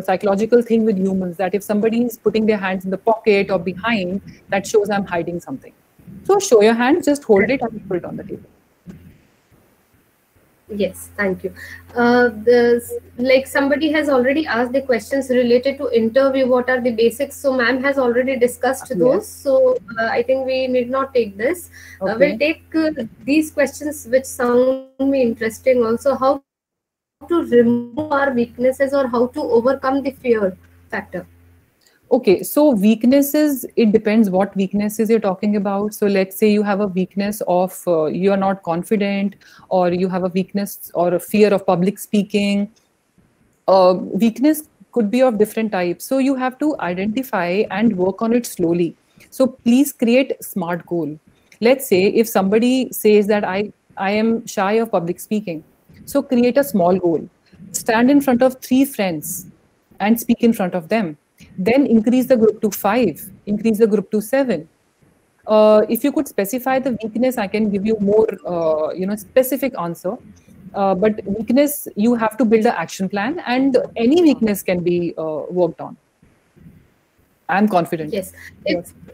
psychological thing with humans, that if somebody is putting their hands in the pocket or behind, that shows I'm hiding something. So show your hand, just hold it and put it on the table. Yes, thank you. Like somebody has already asked the questions related to interview. What are the basics? So ma'am has already discussed those. So I think we need not take this. Okay. We'll take these questions which sound me interesting also. How to remove our weaknesses or how to overcome the fear factor? Okay, so weaknesses, it depends what weaknesses you're talking about. So let's say you have a weakness of you are not confident, or you have a weakness or a fear of public speaking. Weakness could be of different types. So you have to identify and work on it slowly. So please create SMART goal. Let's say if somebody says that I am shy of public speaking. So create a small goal. Stand in front of 3 friends and speak in front of them. Then increase the group to 5, increase the group to 7. If you could specify the weakness, I can give you more, specific answer. But weakness, you have to build an action plan, and any weakness can be worked on. I'm confident. Yes.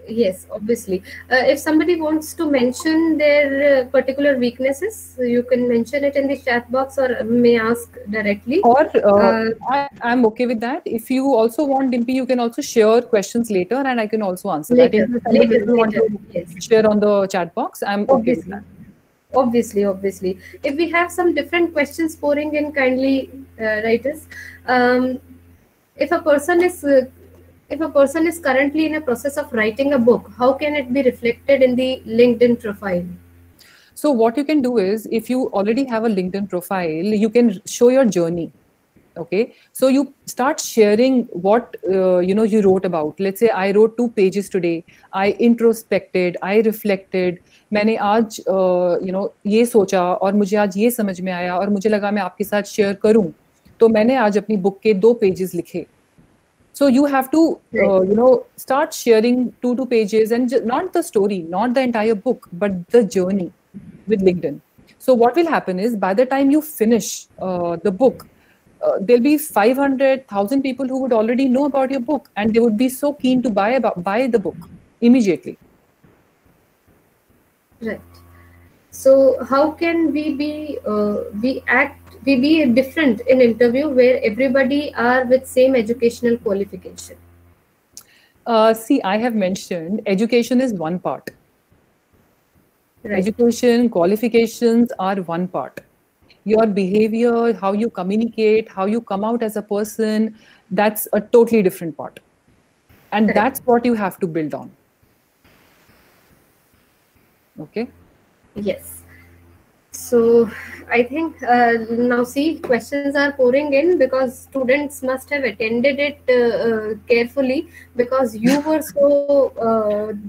Yes, obviously. If somebody wants to mention their particular weaknesses, you can mention it in the chat box or may ask directly. Or I'm okay with that. If you also want, Dimpy, you can also share questions later and I can also answer that. If you want to share on the chat box, I'm okay with that. Obviously. If we have some different questions pouring in, kindly write us. If a person is currently in a process of writing a book, how can it be reflected in the LinkedIn profile? So what you can do is, if you already have a LinkedIn profile, you can show your journey. Okay, so you start sharing what you wrote about. Let's say I wrote 2 pages today. I introspected, I reflected. मैंने आज ये सोचा और मुझे आज ये समझ में आया और मुझे लगा मैं आपके साथ शेयर करूं. तो मैंने आज अपनी बुक के 2 पेजेस लिखे. So you have to, start sharing 2 pages and not the story, not the entire book, but the journey with LinkedIn. So what will happen is, by the time you finish the book, there'll be 500,000 people who would already know about your book, and they would be so keen to buy the book immediately. Right. So how can we be different in interview where everybody are with same educational qualification? See, I have mentioned education is one part. Right. Education, qualifications are one part. Your behavior, how you communicate, how you come out as a person, that's a totally different part. And Correct. that's what you have to build on. Okay? Yes. So I think now see, questions are pouring in because students must have attended it carefully, because you were so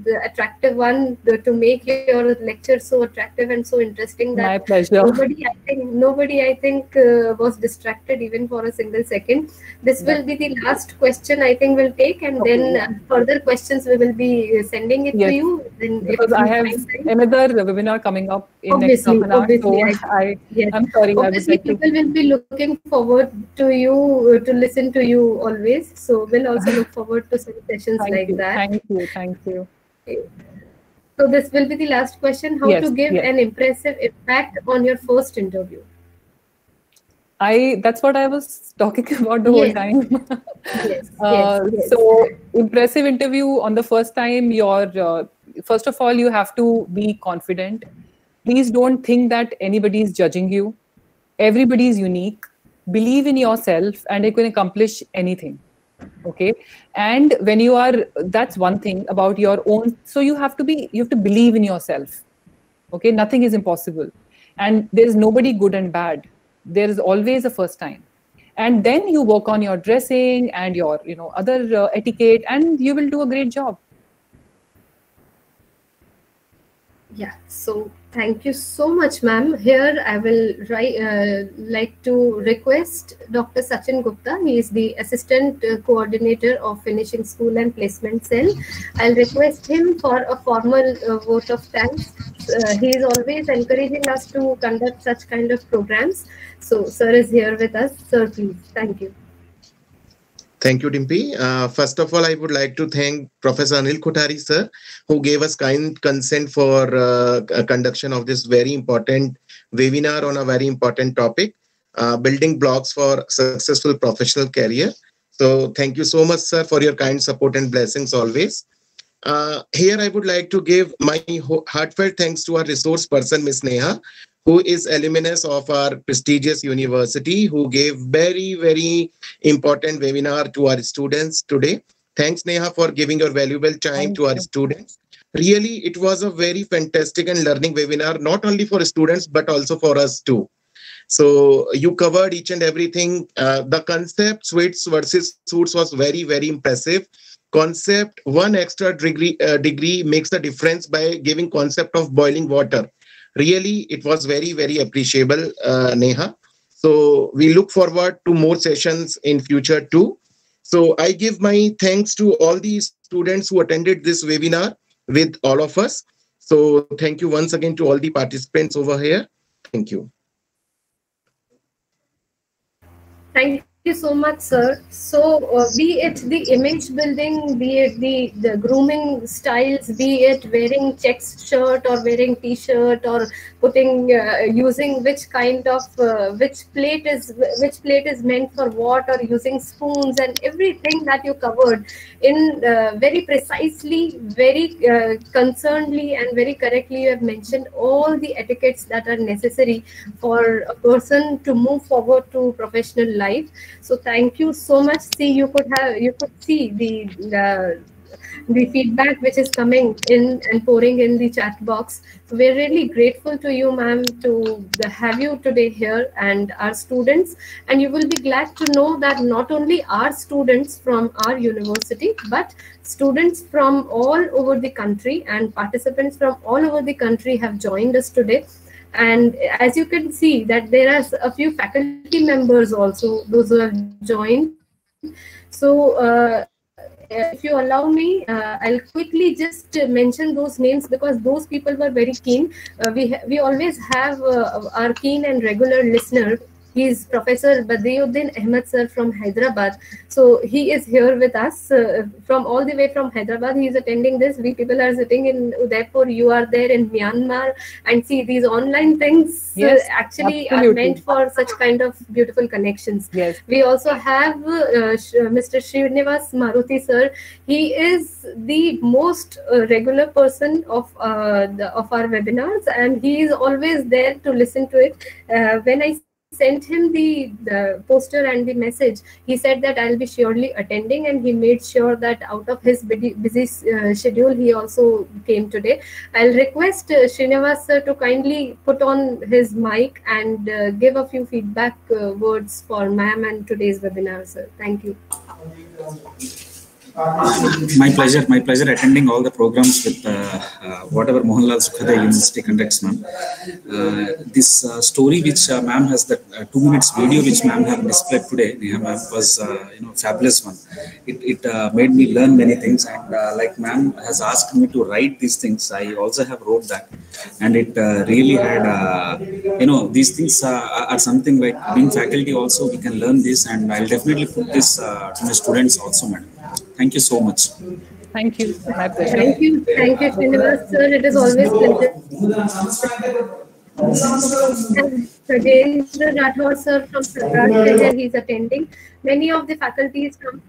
the attractive one to make your lecture so attractive and so interesting that My pleasure. nobody I think was distracted even for a single second. This will be the last question I think we'll take, and Okay. then further questions we will be sending it Yes. to you. Then Because if I you have find time. another webinar coming up in next half Obviously, an hour. obviously, So yes. I'm sorry, I would Obviously, like to. people will be looking forward to you to listen to you always. So we'll also look forward to some sessions Thank like you. that. Thank you. Thank you. So this will be the last question: how Yes, to give yes. an impressive impact on your first interview? That's what I was talking about the whole Yes. time. Yes, yes. So impressive interview on the first time. First of all, you have to be confident. Please don't think that anybody is judging you. Everybody is unique. Believe in yourself, and you can accomplish anything. Okay, and when you are, that's one thing about your own. So you have to believe in yourself. Okay, nothing is impossible, and there is nobody good and bad. There is always a first time, and then you work on your dressing and your other etiquette, and you will do a great job. Yeah, so thank you so much, ma'am. Here I will like to request Dr. Sachin Gupta. He is the Assistant Coordinator of Finishing School and Placement Cell. I'll request him for a formal vote of thanks. He is always encouraging us to conduct such kind of programs. So, sir is here with us. Sir, please. Thank you. Thank you, Dimpy. First of all, I would like to thank Professor Anil Kothari, sir, who gave us kind consent for conduction of this very important webinar on a very important topic, building blocks for successful professional career. So thank you so much, sir, for your kind support and blessings always. Here, I would like to give my heartfelt thanks to our resource person, Ms. Neha, who is alumnus of our prestigious university, who gave very, very important webinar to our students today. Thanks, Neha, for giving your valuable time to our students. Really, it was a very fantastic and learning webinar, not only for students, but also for us too. So you covered each and everything. The concept sweets versus suits was very, very impressive. Concept, one extra degree makes the difference by giving concept of boiling water. Really, it was very, very appreciable, Neha. So we look forward to more sessions in future too. So I give my thanks to all the students who attended this webinar with all of us. So thank you once again to all the participants over here. Thank you. Thank you so much, sir. So, be it the image building, be it the grooming styles, be it wearing checks shirt or wearing t-shirt, or putting using which kind of which plate is meant for what, or using spoons, and everything that you covered in very precisely, very concernedly, and very correctly. You have mentioned all the etiquettes that are necessary for a person to move forward to professional life. So thank you so much. See, you could see the feedback which is coming in and pouring in the chat box. So we're really grateful to you, ma'am, to have you today here, and our students. And you will be glad to know that not only our students from our university, but students from all over the country and participants from all over the country have joined us today. And as you can see that there are a few faculty members also, those who have joined. So if you allow me, I'll quickly just mention those names, because those people were very keen. We always have our keen and regular listener He's Professor Badiuddin Ahmed sir from Hyderabad. So he is here with us from all the way from Hyderabad. He is attending this. We people are sitting in Udaipur. You are there in Myanmar. And see, these online things Yes, actually are absolutely. meant for such kind of beautiful connections. Yes. We also have Mr. Srinivas Maruti sir. He is the most regular person of our webinars, and he is always there to listen to it. When I sent him the poster and the message, he said that I'll be surely attending, and he made sure that out of his busy schedule, he also came today. I'll request Srinivas sir to kindly put on his mic and give a few feedback words for ma'am and today's webinar, sir. Thank you. My pleasure attending all the programs with whatever Mohanlal Sukhadia University conducts, ma'am. This story which ma'am has, that 2 minutes video which ma'am have displayed today, Neha ma'am, was fabulous one. It made me learn many things, and like ma'am has asked me to write these things, I also have wrote that, and it really had these things are something like being faculty also we can learn this, and I'll definitely put this to my students also, madam. Thank you so much. Thank you. My pleasure. Thank you, Srinivas sir. It is always pleasure. Rajendra Rathod sir from Saurashtra here, he's attending. Many of the faculties from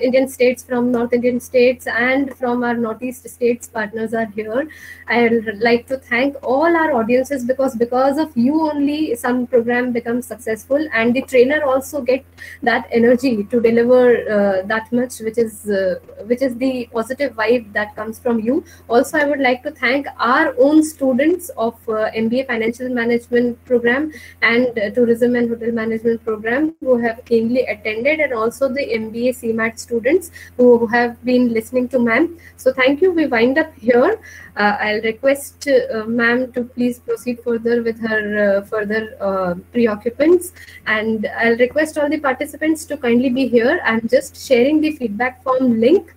Indian states, from North Indian states, and from our Northeast states partners are here. I would like to thank all our audiences, because of you only some program becomes successful, and the trainer also get that energy to deliver that much, which is the positive vibe that comes from you. Also, I would like to thank our own students of MBA Financial Management program and Tourism and Hotel Management program who have keenly attended, and also the MBA CMAT students who have been listening to ma'am. So thank you. We wind up here. I'll request ma'am to please proceed further with her further preoccupants, and I'll request all the participants to kindly be here. I'm just sharing the feedback form link,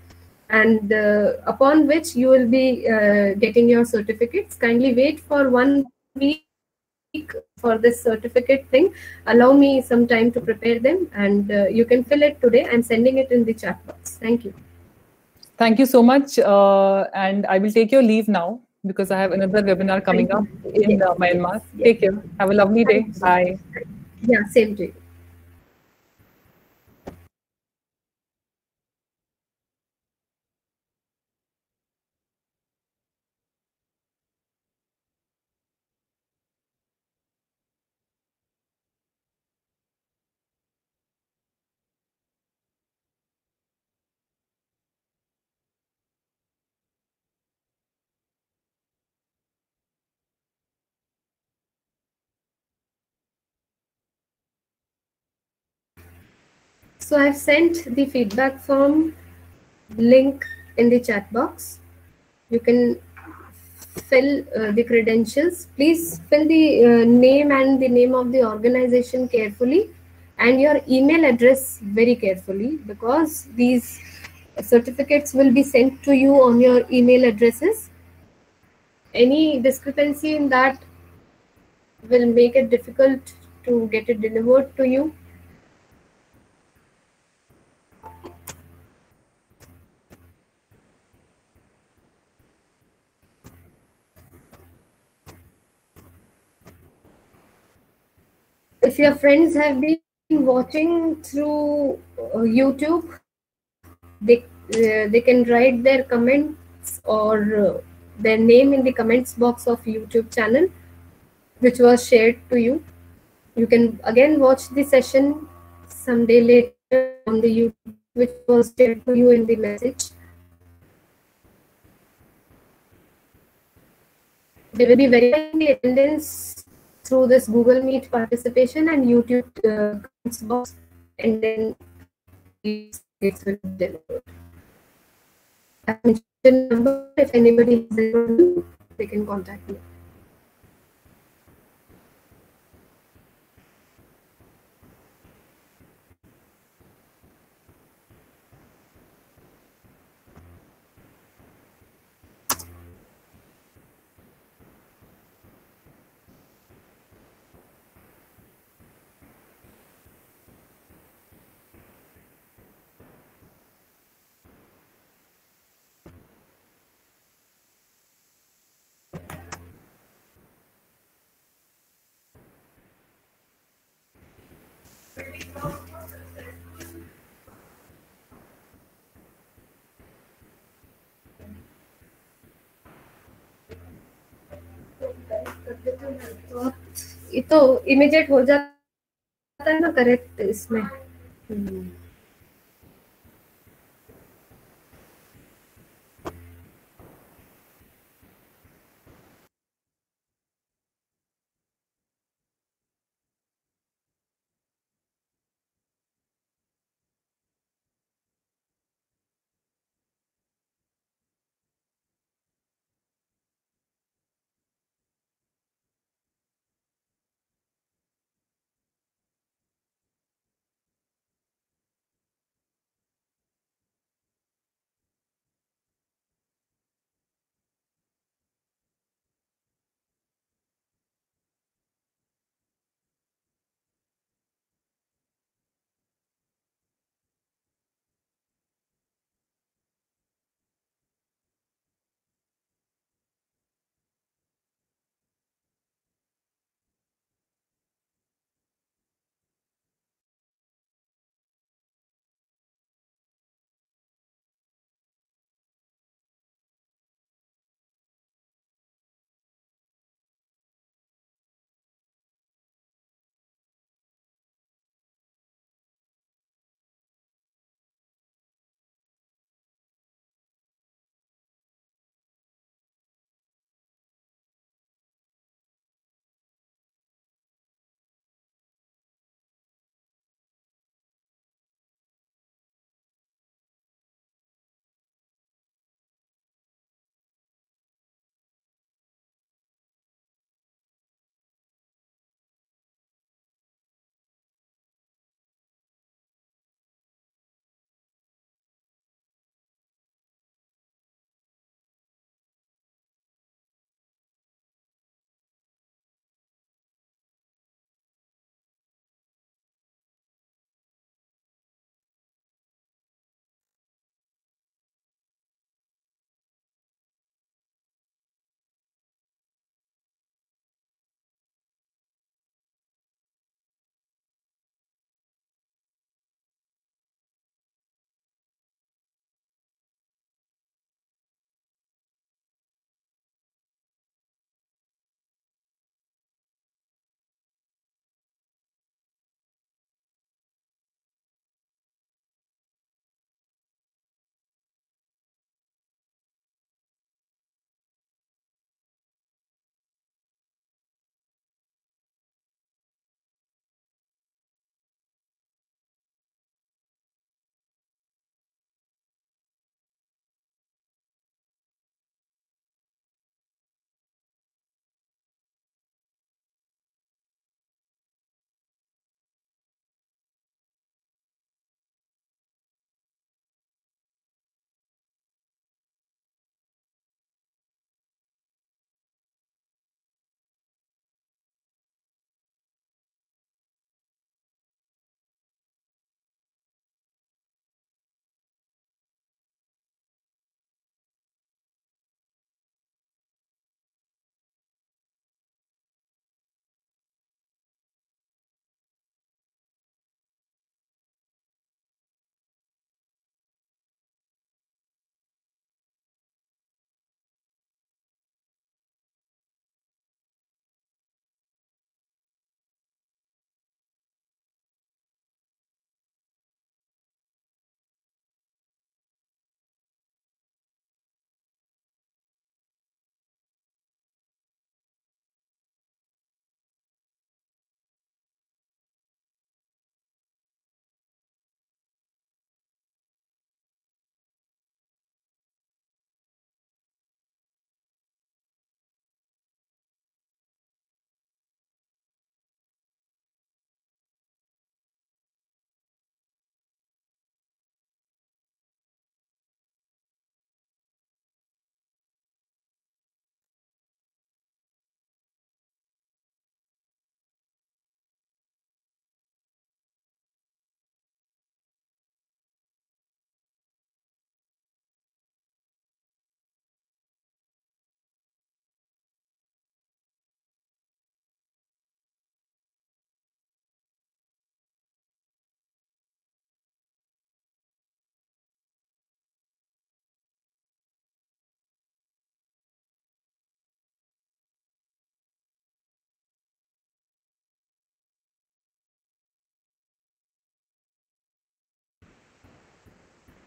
and upon which you will be getting your certificates. Kindly wait for 1 week for this certificate thing. Allow me some time to prepare them, and you can fill it today. I'm sending it in the chat box. Thank you. Thank you so much. And I will take your leave now because I have another webinar coming up in Myanmar. Yes. Take care. Have a lovely day. Bye. Yeah, same to you. So I've sent the feedback form link in the chat box. You can fill the credentials. Please fill the name and the name of the organization carefully, and your email address very carefully, because these certificates will be sent to you on your email addresses. Any discrepancy in that will make it difficult to get it delivered to you. If your friends have been watching through YouTube, they can write their comments or their name in the comments box of YouTube channel, which was shared to you. You can again watch the session someday later on the YouTube link, which was shared to you in the message. We will be verifying the attendance through this Google Meet participation and YouTube comments box, and then the certificates will be delivered. I mentioned number. If anybody has any problem, they can contact me. तो ये तो immediate हो जाता है ना correct इसमें।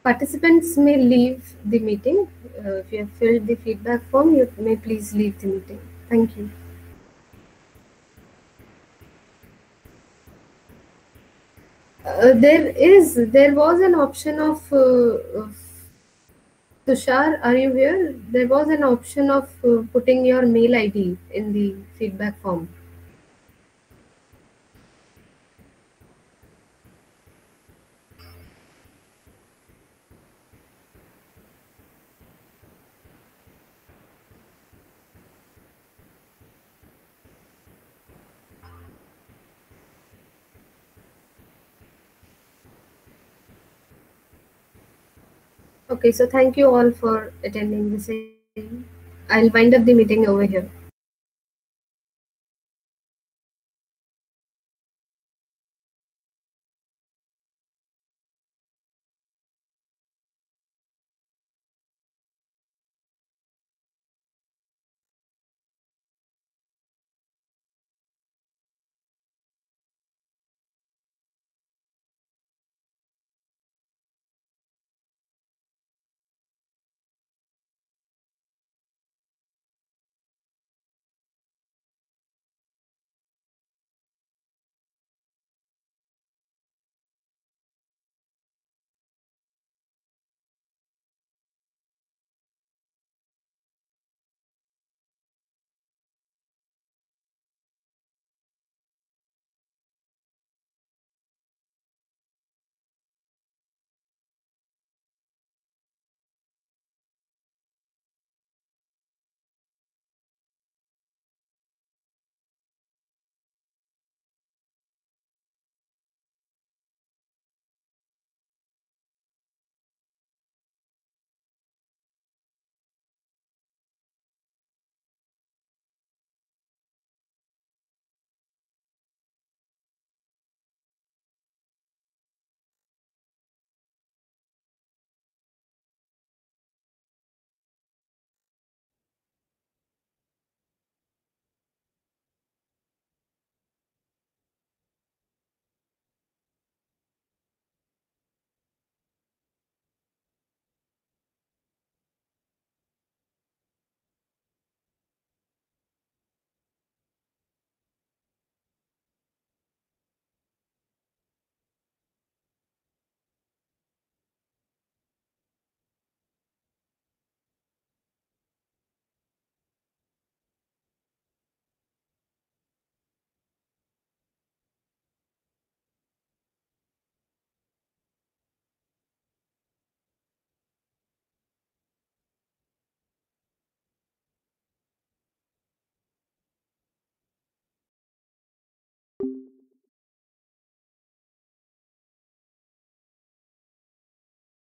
Participants may leave the meeting. If you have filled the feedback form, you may please leave the meeting. Thank you. There was an option of Tushar, are you here? There was an option of putting your mail ID in the feedback form. Okay, so thank you all for attending the same. I'll wind up the meeting over here.